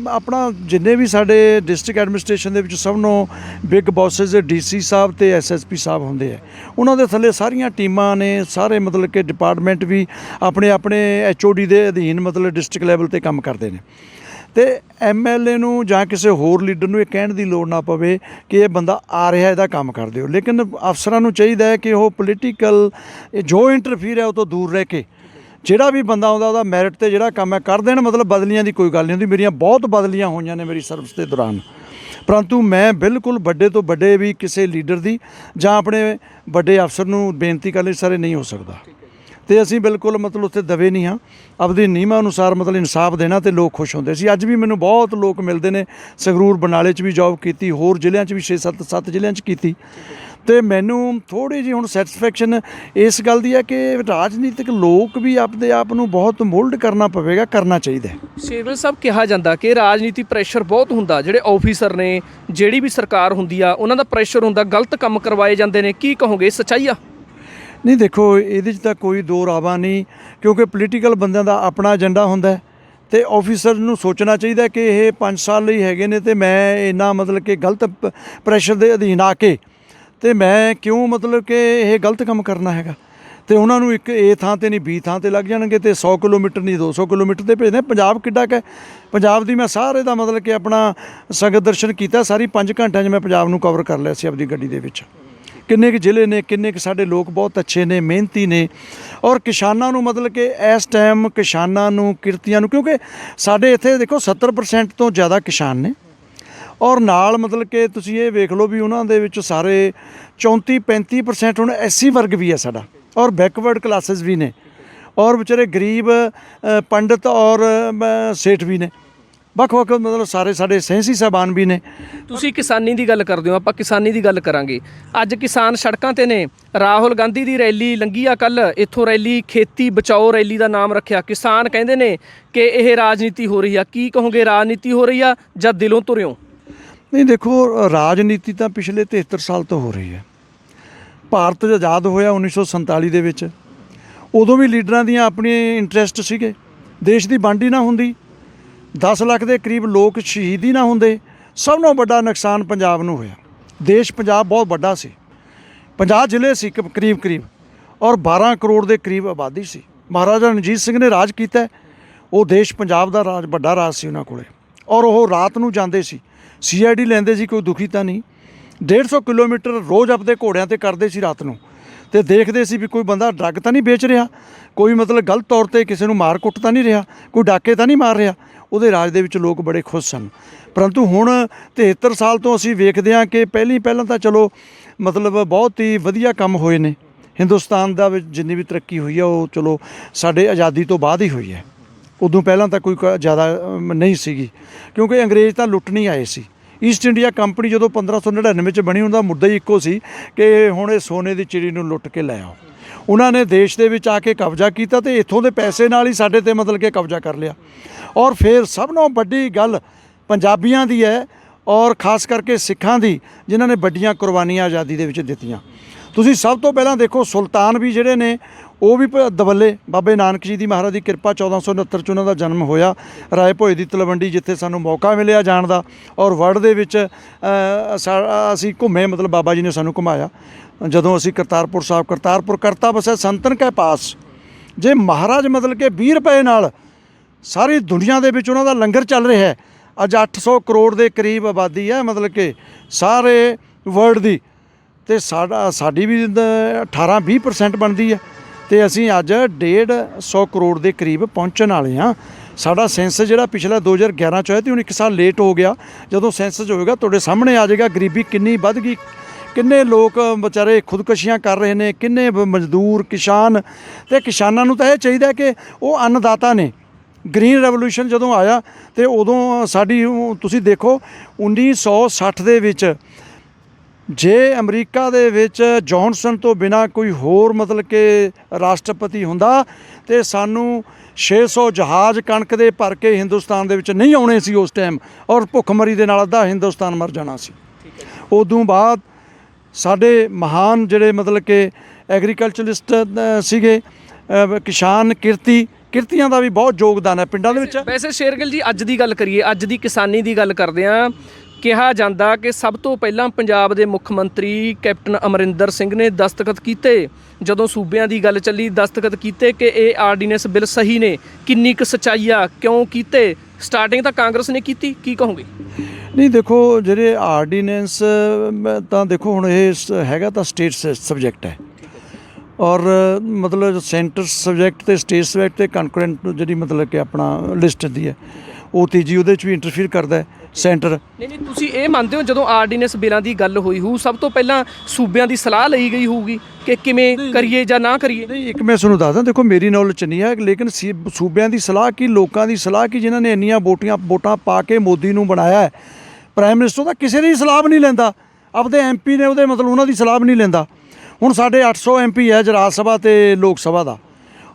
ਆਪਣਾ ਜਿੰਨੇ ਵੀ ਸਾਡੇ ਡਿਸਟ੍ਰਿਕਟ ਐਡਮਿਨਿਸਟ੍ਰੇਸ਼ਨ ਦੇ ਵਿੱਚ ਸਭ ਨੂੰ ਬਿਗ ਬੌਸਿਸ DC ਸਾਹਿਬ ਤੇ SSP ਸਾਹਿਬ ਹੁੰਦੇ ਆ, ਉਹਨਾਂ ਦੇ ਥੱਲੇ ਸਾਰੀਆਂ ਟੀਮਾਂ ਨੇ, ਸਾਰੇ ਮਤਲਬ ਕਿ ਡਿਪਾਰਟਮੈਂਟ ਵੀ ਆਪਣੇ HOD ਦੇ ਅਧੀਨ ਮਤਲਬ ਡਿਸਟ੍ਰਿਕਟ ਲੈਵਲ 'ਤੇ ਕੰਮ ਕਰਦੇ ਨੇ। ਤੇ MLA ਨੂੰ ਜਾਂ ਕਿਸੇ ਹੋਰ ਲੀਡਰ ਨੂੰ ਇਹ ਕਹਿਣ ਦੀ ਲੋੜ ਨਾ ਪਵੇ ਕਿ ਇਹ ਬੰਦਾ ਆ ਰਿਹਾ, ਇਹਦਾ ਕੰਮ ਕਰ ਦਿਓ। ਲੇਕਿਨ ਅਫਸਰਾਂ ਨੂੰ ਚਾਹੀਦਾ ਹੈ ਕਿ ਉਹ ਪੋਲੀਟੀਕਲ ਜੋ ਇੰਟਰਫੀਅਰ ਹੈ ਉਹ ਤੋਂ ਦੂਰ ਰਹਿ ਕੇ ਜਿਹੜਾ ਵੀ ਬੰਦਾ ਆਉਂਦਾ ਉਹਦਾ ਮੈਰਿਟ ਤੇ ਜਿਹੜਾ ਕੰਮ ਹੈ ਕਰ ਦੇਣ। ਮਤਲਬ ਬਦਲੀਆਂ ਦੀ ਕੋਈ ਗੱਲ ਨਹੀਂ ਹੁੰਦੀ। ਮੇਰੀਆਂ ਬਹੁਤ ਬਦਲੀਆਂ ਹੋਈਆਂ ਨੇ ਮੇਰੀ ਸਰਵਿਸ ਦੇ ਦੌਰਾਨ, ਪਰੰਤੂ ਮੈਂ ਬਿਲਕੁਲ ਵੱਡੇ ਤੋਂ ਵੱਡੇ ਵੀ ਕਿਸੇ ਲੀਡਰ ਦੀ ਜਾਂ ਆਪਣੇ ਵੱਡੇ ਅਫਸਰ ਨੂੰ ਬੇਨਤੀ ਕਰਨ ਲਈ ਸਾਰੇ ਨਹੀਂ ਹੋ ਸਕਦਾ। ਤੇ ਅਸੀਂ ਬਿਲਕੁਲ ਮਤਲਬ ਉੱਥੇ ਦਵੇ ਨਹੀਂ ਹਾਂ, ਆਪਣੀ ਨਿਯਮਾਂ ਅਨੁਸਾਰ ਮਤਲਬ ਇਨਸਾਫ ਦੇਣਾ ਤੇ ਲੋਕ ਖੁਸ਼ ਹੁੰਦੇ ਸੀ। ਅੱਜ ਵੀ ਮੈਨੂੰ ਬਹੁਤ ਲੋਕ ਮਿਲਦੇ ਨੇ। ਸੰਗਰੂਰ, ਬਰਨਾਲੇ 'ਚ ਵੀ ਜੌਬ ਕੀਤੀ, ਹੋਰ ਜ਼ਿਲ੍ਹਿਆਂ 'ਚ ਵੀ 6-7 ਜ਼ਿਲ੍ਹਿਆਂ 'ਚ ਕੀਤੀ। ਤੇ ਮੈਨੂੰ ਥੋੜੀ ਜਿਹੀ ਹੁਣ ਸੈਟੀਸਫੈਕਸ਼ਨ ਇਸ ਗੱਲ ਦੀ ਹੈ ਕਿ ਰਾਜਨੀਤਿਕ ਲੋਕ ਵੀ ਆਪਣੇ ਆਪ ਨੂੰ ਬਹੁਤ ਮੋਲਡ ਕਰਨਾ ਪਵੇਗਾ, ਕਰਨਾ ਚਾਹੀਦਾ ਹੈ। ਸ਼ੇਰਗਿੱਲ ਸਾਹਿਬ, ਕਿਹਾ ਜਾਂਦਾ ਕਿ ਰਾਜਨੀਤੀ ਪ੍ਰੈਸ਼ਰ ਬਹੁਤ ਹੁੰਦਾ, ਜਿਹੜੇ ਆਫੀਸਰ ਨੇ, ਜਿਹੜੀ ਵੀ ਸਰਕਾਰ ਹੁੰਦੀ ਆ ਉਹਨਾਂ ਦਾ ਪ੍ਰੈਸ਼ਰ ਹੁੰਦਾ, ਗਲਤ ਕੰਮ ਕਰਵਾਏ ਜਾਂਦੇ ਨੇ, ਕੀ ਕਹੋਗੇ, ਸੱਚਾਈ ਆ? ਨਹੀਂ ਦੇਖੋ, ਇਹਦੇ 'ਚ ਤਾਂ ਕੋਈ ਦੋ ਰਾਵਾ ਨਹੀਂ, ਕਿਉਂਕਿ ਪੋਲੀਟੀਕਲ ਬੰਦਿਆਂ ਦਾ ਆਪਣਾ ਏਜੰਡਾ ਹੁੰਦਾ ਤੇ ਆਫੀਸਰ ਨੂੰ ਸੋਚਣਾ ਚਾਹੀਦਾ ਕਿ ਇਹ 5 ਸਾਲ ਲਈ ਹੈਗੇ ਨੇ ਤੇ ਮੈਂ ਇੰਨਾ ਮਤਲਬ ਕਿ ਗਲਤ ਪ੍ਰੈਸ਼ਰ ਦੇ ਅਧੀਨ ਆ ਕੇ ਤੇ ਮੈਂ ਕਿਉਂ ਮਤਲਬ ਕਿ ਇਹ ਗਲਤ ਕੰਮ ਕਰਨਾ ਹੈਗਾ। ਤੇ ਉਹਨਾਂ ਨੂੰ ਇੱਕ ਏ ਥਾਂ ਤੇ ਨਹੀਂ ਬੀ ਥਾਂ ਤੇ ਲੱਗ ਜਾਣਗੇ ਤੇ 100 ਕਿਲੋਮੀਟਰ ਨਹੀਂ 200 ਕਿਲੋਮੀਟਰ ਤੇ ਭੇਜਦੇ। ਪੰਜਾਬ ਕਿੱਡਾ ਕੁ ਹੈ, ਪੰਜਾਬ ਦੀ ਮੈਂ ਸਾਰੇ ਦਾ ਮਤਲਬ ਕਿ ਆਪਣਾ ਸੰਗਤ ਦਰਸ਼ਨ ਕੀਤਾ, ਸਾਰੀ 5 ਘੰਟਿਆਂ 'ਚ ਮੈਂ ਪੰਜਾਬ ਨੂੰ ਕਵਰ ਕਰ ਲਿਆ ਸੀ ਆਪਣੀ ਗੱਡੀ ਦੇ ਵਿੱਚ। ਕਿੰਨੇ ਕੁ ਜ਼ਿਲ੍ਹੇ ਨੇ, ਕਿੰਨੇ ਕੁ ਸਾਡੇ ਲੋਕ ਬਹੁਤ ਅੱਛੇ ਨੇ, ਮਿਹਨਤੀ ਨੇ, ਔਰ ਕਿਸਾਨਾਂ ਨੂੰ ਮਤਲਬ ਕਿ ਇਸ ਟਾਈਮ ਕਿਸਾਨਾਂ ਨੂੰ, ਕਿਰਤੀਆਂ ਨੂੰ, ਕਿਉਂਕਿ ਸਾਡੇ ਇੱਥੇ ਦੇਖੋ 70% ਤੋਂ ਜ਼ਿਆਦਾ ਕਿਸਾਨ ਨੇ, ਔਰ ਨਾਲ ਮਤਲਬ ਕਿ ਤੁਸੀਂ ਇਹ ਵੇਖ ਲਓ ਵੀ ਉਹਨਾਂ ਦੇ ਵਿੱਚ ਸਾਰੇ 34-35% ਹੁਣ ਐਸਸੀ ਵਰਗ ਵੀ ਹੈ ਸਾਡਾ, ਔਰ ਬੈਕਵਰਡ ਕਲਾਸਿਸ ਵੀ ਨੇ, ਔਰ ਵਿਚਾਰੇ ਗਰੀਬ ਪੰਡਤ ਔਰ ਸੇਠ ਵੀ ਨੇ, ਵੱਖ-ਵੱਖ ਮਤਲਬ ਸਾਰੇ ਸਾਡੇ ਸੈਂਸੀ ਸਾਹਿਬਾਨ ਵੀ ਨੇ। ਤੁਸੀਂ ਕਿਸਾਨੀ ਦੀ ਗੱਲ ਕਰਦੇ ਹੋ, ਆਪਾਂ ਕਿਸਾਨੀ ਦੀ ਗੱਲ ਕਰਾਂਗੇ। ਅੱਜ ਕਿਸਾਨ ਸੜਕਾਂ ਤੇ ਨੇ, ਰਾਹੁਲ ਗਾਂਧੀ ਦੀ ਰੈਲੀ ਲੰਘੀ ਆ ਕੱਲ, ਇੱਥੋਂ ਰੈਲੀ ਖੇਤੀ ਬਚਾਓ ਰੈਲੀ ਦਾ ਨਾਮ ਰੱਖਿਆ। ਕਿਸਾਨ ਕਹਿੰਦੇ ਨੇ ਕਿ ਇਹ ਰਾਜਨੀਤੀ ਹੋ ਰਹੀ ਆ, ਕੀ ਕਹੋਗੇ, ਰਾਜਨੀਤੀ ਹੋ ਰਹੀ ਆ ਜਾਂ ਦਿਲੋਂ ਤੁਰਿਓ? ਨਹੀਂ ਦੇਖੋ, ਰਾਜਨੀਤੀ ਤਾਂ ਪਿਛਲੇ 73 ਸਾਲ ਤੋਂ ਹੋ ਰਹੀ ਹੈ। ਭਾਰਤ ਆਜ਼ਾਦ ਹੋਇਆ 1947 ਦੇ ਵਿੱਚ, ਉਦੋਂ ਵੀ ਲੀਡਰਾਂ ਦੀਆਂ ਆਪਣੇ ਇੰਟਰਸਟ ਸੀਗੇ, ਦੇਸ਼ ਦੀ ਵੰਡ ਹੀ ਨਾ ਹੁੰਦੀ, 10 ਲੱਖ ਦੇ ਕਰੀਬ ਲੋਕ ਸ਼ਹੀਦ ਹੀ ਨਾ ਹੁੰਦੇ, ਸਭ ਨਾਲੋਂ ਵੱਡਾ ਨੁਕਸਾਨ ਪੰਜਾਬ ਨੂੰ ਹੋਇਆ। ਦੇਸ਼ ਪੰਜਾਬ ਬਹੁਤ ਵੱਡਾ ਸੀ, 50 ਜ਼ਿਲ੍ਹੇ ਸੀ ਕਰੀਬ ਔਰ 12 ਕਰੋੜ ਦੇ ਕਰੀਬ ਆਬਾਦੀ ਸੀ। ਮਹਾਰਾਜਾ ਰਣਜੀਤ ਸਿੰਘ ਨੇ ਰਾਜ ਕੀਤਾ, ਉਹ ਦੇਸ਼ ਪੰਜਾਬ ਦਾ ਰਾਜ, ਵੱਡਾ ਰਾਜ ਸੀ ਉਹਨਾਂ ਕੋਲੇ, ਔਰ ਉਹ ਰਾਤ ਨੂੰ ਜਾਂਦੇ ਸੀ, CID ਲੈਂਦੇ ਸੀ, ਕੋਈ ਦੁਖੀ ਤਾਂ ਨਹੀਂ, 150 ਕਿਲੋਮੀਟਰ ਰੋਜ਼ ਆਪਣੇ ਘੋੜਿਆਂ ਤੇ ਕਰਦੇ ਸੀ ਰਾਤ ਨੂੰ, ਤੇ ਦੇਖਦੇ ਸੀ ਵੀ ਕੋਈ ਬੰਦਾ ਡਰੱਗ ਤਾਂ ਨਹੀਂ ਵੇਚ ਰਿਹਾ, ਕੋਈ ਮਤਲਬ ਗਲਤ ਤੌਰ ਤੇ ਕਿਸੇ ਨੂੰ ਮਾਰ ਕੁੱਟ ਤਾਂ ਨਹੀਂ ਰਿਹਾ, ਕੋਈ ਡਾਕੇ ਤਾਂ ਨਹੀਂ ਮਾਰ ਰਿਹਾ। ਉਹਦੇ ਰਾਜ ਦੇ ਵਿੱਚ ਲੋਕ ਬੜੇ ਖੁਸ਼ ਸਨ। ਪਰੰਤੂ ਹੁਣ 73 ਸਾਲ ਤੋਂ ਅਸੀਂ ਵੇਖਦੇ ਹਾਂ ਕਿ ਪਹਿਲਾਂ ਤਾਂ ਚਲੋ ਮਤਲਬ ਬਹੁਤ ਹੀ ਵਧੀਆ ਕੰਮ ਹੋਏ ਨੇ। ਹਿੰਦੁਸਤਾਨ ਦਾ ਵਿੱਚ ਜਿੰਨੀ ਵੀ ਤਰੱਕੀ ਹੋਈ ਹੈ ਉਹ ਚਲੋ ਸਾਡੇ ਆਜ਼ਾਦੀ ਤੋਂ ਬਾਅਦ ਹੀ ਹੋਈ ਹੈ, ਉਦੋਂ ਪਹਿਲਾਂ ਤਾਂ ਕੋਈ ਜ਼ਿਆਦਾ ਨਹੀਂ ਸੀਗੀ, ਕਿਉਂਕਿ ਅੰਗਰੇਜ਼ ਤਾਂ ਲੁੱਟ ਨਹੀਂ ਆਏ ਸੀ। ਈਸਟ ਇੰਡੀਆ ਕੰਪਨੀ ਜਦੋਂ 1599 'ਚ ਬਣੀ, ਉਹਦਾ ਮੁੱਦਾ ਹੀ ਇੱਕੋ ਸੀ ਕਿ ਹੁਣ ਇਹ ਸੋਨੇ ਦੀ ਚਿੜੀ ਨੂੰ ਲੁੱਟ ਕੇ ਲੈ ਆਓ। ਉਹਨਾਂ ਨੇ ਦੇਸ਼ ਦੇ ਵਿੱਚ ਆ ਕੇ ਕਬਜ਼ਾ ਕੀਤਾ ਤੇ ਇੱਥੋਂ ਦੇ ਪੈਸੇ ਨਾਲ ਹੀ ਸਾਡੇ ਤੇ ਮਤਲਬ ਕਿ ਕਬਜ਼ਾ ਕਰ ਲਿਆ। ਔਰ ਫਿਰ ਸਭ ਨਾਲੋਂ ਵੱਡੀ ਗੱਲ ਪੰਜਾਬੀਆਂ ਦੀ ਹੈ, ਔਰ ਖਾਸ ਕਰਕੇ ਸਿੱਖਾਂ ਦੀ, ਜਿਨ੍ਹਾਂ ਨੇ ਵੱਡੀਆਂ ਕੁਰਬਾਨੀਆਂ ਆਜ਼ਾਦੀ ਦੇ ਵਿੱਚ ਦਿੱਤੀਆਂ। ਤੁਸੀਂ ਸਭ ਤੋਂ ਪਹਿਲਾਂ ਦੇਖੋ, ਸੁਲਤਾਨ ਵੀ ਜਿਹੜੇ ਨੇ ਉਹ ਵੀ ਦਵੱਲੇ, ਬਾਬੇ ਨਾਨਕ ਜੀ ਦੀ ਮਹਾਰਾਜ ਦੀ ਕਿਰਪਾ 1469 'ਚ ਉਹਨਾਂ ਦਾ ਜਨਮ ਹੋਇਆ, ਰਾਏ ਭੋਏ ਦੀ ਤਲਵੰਡੀ, ਜਿੱਥੇ ਸਾਨੂੰ ਮੌਕਾ ਮਿਲਿਆ ਜਾਣ ਦਾ, ਔਰ ਵਰਲਡ ਦੇ ਵਿੱਚ ਅਸੀਂ ਘੁੰਮੇ, ਮਤਲਬ ਬਾਬਾ ਜੀ ਨੇ ਸਾਨੂੰ ਘੁਮਾਇਆ। ਜਦੋਂ ਅਸੀਂ ਕਰਤਾਰਪੁਰ ਸਾਹਿਬ, ਕਰਤਾਰਪੁਰ ਕਰਤਾ ਵਸੈ ਸੰਤਨ ਕੈ ਪਾਸ, ਜੇ ਮਹਾਰਾਜ ਮਤਲਬ ਕਿ 20 ਰੁਪਏ ਨਾਲ ਸਾਰੀ ਦੁਨੀਆ ਦੇ ਵਿੱਚ ਉਹਨਾਂ ਦਾ ਲੰਗਰ ਚੱਲ ਰਿਹਾ ਹੈ। ਅੱਜ 800 ਕਰੋੜ ਦੇ ਕਰੀਬ ਆਬਾਦੀ ਹੈ, ਮਤਲਬ ਕਿ ਸਾਰੇ ਵਰਲਡ ਦੀ, ਤੇ ਸਾਡੀ ਵੀ 18-20% ਬਣਦੀ ਹੈ, ਤੇ ਅਸੀਂ ਅੱਜ 150 ਕਰੋੜ ਦੇ ਕਰੀਬ ਪਹੁੰਚਣ ਵਾਲੇ ਹਾਂ। ਸਾਡਾ ਸੈਂਸਸ ਜਿਹੜਾ ਪਿਛਲਾ 2011 'ਚ ਹੋਇਆ ਤੇ ਹੁਣ 1 ਸਾਲ ਲੇਟ ਹੋ ਗਿਆ। ਜਦੋਂ ਸੈਂਸਸ ਹੋਏਗਾ ਤੁਹਾਡੇ ਸਾਹਮਣੇ ਆ ਜਾਏਗਾ ਗਰੀਬੀ ਕਿੰਨੀ ਵੱਧ ਗਈ, ਕਿੰਨੇ ਲੋਕ ਵਿਚਾਰੇ ਖੁਦਕੁਸ਼ੀਆਂ ਕਰ ਰਹੇ ਨੇ, ਕਿੰਨੇ ਮਜ਼ਦੂਰ, ਕਿਸਾਨ। ਤੇ ਕਿਸਾਨਾਂ ਨੂੰ ਤਾਂ ਇਹ ਚਾਹੀਦਾ ਕਿ ਉਹ ਅੰਨਦਾਤਾ ਨੇ। ਗ੍ਰੀਨ ਰੈਵੋਲੂਸ਼ਨ ਜਦੋਂ ਆਇਆ ਤੇ ਉਦੋਂ ਸਾਡੀ, ਤੁਸੀਂ ਦੇਖੋ 1960 ਦੇ ਵਿੱਚ ਜੇ ਅਮਰੀਕਾ ਦੇ ਵਿੱਚ ਜੌਨਸਨ ਤੋਂ ਬਿਨਾਂ ਕੋਈ ਹੋਰ ਮਤਲਬ ਕਿ ਰਾਸ਼ਟਰਪਤੀ ਹੁੰਦਾ ਤੇ ਸਾਨੂੰ 600 ਜਹਾਜ਼ ਕਣਕ ਦੇ ਭਰ ਕੇ ਹਿੰਦੁਸਤਾਨ ਦੇ ਵਿੱਚ ਨਹੀਂ ਆਉਣੇ ਸੀ ਉਸ ਟਾਈਮ, ਔਰ ਭੁੱਖਮਰੀ ਦੇ ਨਾਲ ਅੱਧਾ ਹਿੰਦੁਸਤਾਨ ਮਰ ਜਾਣਾ ਸੀ। ਉਦੋਂ ਬਾਅਦ ਸਾਡੇ ਮਹਾਨ ਜਿਹੜੇ ਮਤਲਬ ਕਿ ਐਗਰੀਕਲਚਰਲਿਸਟ ਸੀਗੇ, ਕਿਸਾਨ, ਕਿਰਤੀਆਂ ਦਾ ਵੀ ਬਹੁਤ ਯੋਗਦਾਨ ਹੈ ਪਿੰਡਾਂ ਦੇ ਵਿੱਚ। ਵੈਸੇ ਸ਼ੇਰਗਿੱਲ ਜੀ, ਅੱਜ ਦੀ ਗੱਲ ਕਰੀਏ, ਅੱਜ ਦੀ ਕਿਸਾਨੀ ਦੀ ਗੱਲ ਕਰਦੇ ਹਾਂ। ਕਿਹਾ ਜਾਂਦਾ ਕਿ ਸਭ ਤੋਂ ਪਹਿਲਾਂ ਪੰਜਾਬ ਦੇ ਮੁੱਖ ਮੰਤਰੀ ਕੈਪਟਨ ਅਮਰਿੰਦਰ ਸਿੰਘ ਨੇ ਦਸਤਖਤ ਕੀਤੇ, ਜਦੋਂ ਸੂਬਿਆਂ ਦੀ ਗੱਲ ਚੱਲੀ, ਦਸਤਖਤ ਕੀਤੇ ਕਿ ਇਹ ਆਰਡੀਨੈਂਸ ਬਿੱਲ ਸਹੀ ਨੇ। ਕਿੰਨੀ ਕੁ ਸੱਚਾਈ ਆ, ਕਿਉਂ ਕੀਤੇ? ਸਟਾਰਟਿੰਗ ਤਾਂ ਕਾਂਗਰਸ ਨੇ ਕੀਤੀ, ਕੀ ਕਹੋਗੇ? ਨਹੀਂ ਦੇਖੋ, ਜਿਹੜੇ ਆਰਡੀਨੈਂਸ ਤਾਂ ਦੇਖੋ ਹੁਣ ਇਹ ਹੈਗਾ ਤਾਂ ਸਟੇਟ ਸਬਜੈਕਟ ਹੈ, ਔਰ ਮਤਲਬ ਸੈਂਟਰ ਸਬਜੈਕਟ ਤੇ ਸਟੇਟ ਸਬਜੈਕਟ ਤੇ ਕੰਕਰੈਂਟ ਜਿਹੜੀ ਮਤਲਬ ਕਿ ਆਪਣਾ ਲਿਸਟ ਦੀ ਹੈ ਉਹ ਤੀਜੀ, ਉਹਦੇ 'ਚ ਵੀ ਇੰਟਰਫੀਅਰ ਕਰਦਾ ਹੈ ਸੈਂਟਰ। ਨਹੀਂ, ਤੁਸੀਂ ਇਹ ਮੰਨਦੇ ਹੋ ਜਦੋਂ ਆਰਡੀਨੈਂਸ ਬਿੱਲਾਂ ਦੀ ਗੱਲ ਹੋਈ ਹੋਊ, ਸਭ ਤੋਂ ਪਹਿਲਾਂ ਸੂਬਿਆਂ ਦੀ ਸਲਾਹ ਲਈ ਗਈ ਹੋਊਗੀ ਕਿ ਕਿਵੇਂ ਕਰੀਏ ਜਾਂ ਨਾ ਕਰੀਏ? ਨਹੀਂ, ਇੱਕ ਮੈਂ ਤੁਹਾਨੂੰ ਦੱਸਦਾ, ਦੇਖੋ ਮੇਰੀ ਨੌਲੇਜ 'ਚ ਨਹੀਂ ਹੈ, ਲੇਕਿਨ ਸੂਬਿਆਂ ਦੀ ਸਲਾਹ ਕੀ, ਲੋਕਾਂ ਦੀ ਸਲਾਹ ਕੀ, ਜਿਨ੍ਹਾਂ ਨੇ ਇੰਨੀਆਂ ਵੋਟਾਂ ਪਾ ਕੇ ਮੋਦੀ ਨੂੰ ਬਣਾਇਆ ਹੈ ਪ੍ਰਾਈਮ ਮਿਨਿਸਟਰ, ਦਾ ਕਿਸੇ ਦੀ ਸਲਾਹ ਵੀ ਨਹੀਂ ਲੈਂਦਾ। ਆਪਦੇ ਐਮਪੀ ਨੇ ਉਹਦੇ ਮਤਲਬ ਉਹਨਾਂ ਦੀ ਸਲਾਹ ਵੀ ਨਹੀਂ ਲੈਂਦਾ। ਹੁਣ ਸਾਡੇ 800 ਐਮਪੀ ਹੈ ਰਾਜ ਸਭਾ ਤੇ ਲੋਕ ਸਭਾ ਦਾ,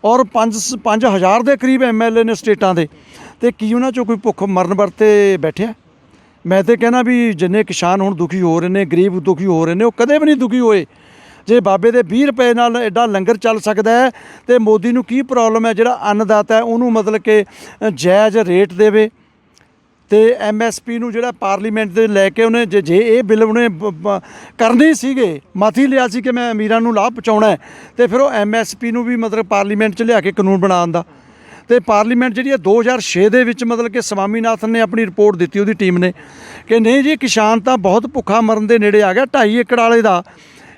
ਔਰ 5000 ਦੇ ਕਰੀਬ ਐਮਐਲਏ ਨੇ ਸਟੇਟਾਂ ਦੇ, ਤੇ ਕੀ ਉਹਨਾਂ 'ਚੋਂ ਕੋਈ ਭੁੱਖ ਮਰਨ ਵਰਤੇ ਬੈਠਿਆ? ਮੈਂ ਤਾਂ ਕਹਿਣਾ ਵੀ ਜਿੰਨੇ ਕਿਸਾਨ ਹੁਣ ਦੁਖੀ ਹੋ ਰਹੇ ਨੇ, ਗਰੀਬ ਦੁਖੀ ਹੋ ਰਹੇ ਨੇ, ਉਹ ਕਦੇ ਵੀ ਨਹੀਂ ਦੁਖੀ ਹੋਏ। ਜੇ ਬਾਬੇ ਦੇ 20 ਰੁਪਏ ਨਾਲ ਐਡਾ ਲੰਗਰ ਚੱਲ ਸਕਦਾ ਹੈ ਤੇ ਮੋਦੀ ਨੂੰ ਕੀ ਪ੍ਰੋਬਲਮ ਹੈ ਜਿਹੜਾ ਅੰਨਦਾਤਾ ਹੈ ਉਹਨੂੰ ਮਤਲਬ ਕਿ ਜਾਇਜ਼ ਰੇਟ ਦੇਵੇ, ਤੇ ਐਮਐਸਪੀ ਨੂੰ ਜਿਹੜਾ ਪਾਰਲੀਮੈਂਟ ਦੇ ਲੈ ਕੇ ਉਹਨੇ ਜੇ ਇਹ ਬਿੱਲ ਉਹਨੇ ਕਰਨੇ ਸੀਗੇ, ਮੱਥ ਹੀ ਲਿਆ ਸੀ ਕਿ ਮੈਂ ਅਮੀਰਾਂ ਨੂੰ ਲਾਭ ਪਹੁੰਚਾਉਣਾ ਹੈ, ਤੇ ਫਿਰ ਉਹ ਐਮਐਸਪੀ ਨੂੰ ਵੀ ਮਤਲਬ ਪਾਰਲੀਮੈਂਟ 'ਚ ਲਿਆ ਕੇ ਕਾਨੂੰਨ ਬਣਾਉਣ ਦਾ। ਤੇ ਪਾਰਲੀਮੈਂਟ ਜਿਹੜੀ ਹੈ 2006 ਦੇ ਵਿੱਚ ਮਤਲਬ ਕਿ ਸਵਾਮੀਨਾਥਨ ਨੇ ਆਪਣੀ ਰਿਪੋਰਟ ਦਿੱਤੀ, ਉਹਦੀ ਟੀਮ ਨੇ, ਕਿ ਨਹੀਂ ਜੀ ਕਿਸਾਨ ਤਾਂ ਬਹੁਤ ਭੁੱਖਾ ਮਰਨ ਦੇ ਨੇੜੇ ਆ ਗਿਆ। 2.5 ਏਕੜ ਵਾਲੇ ਦਾ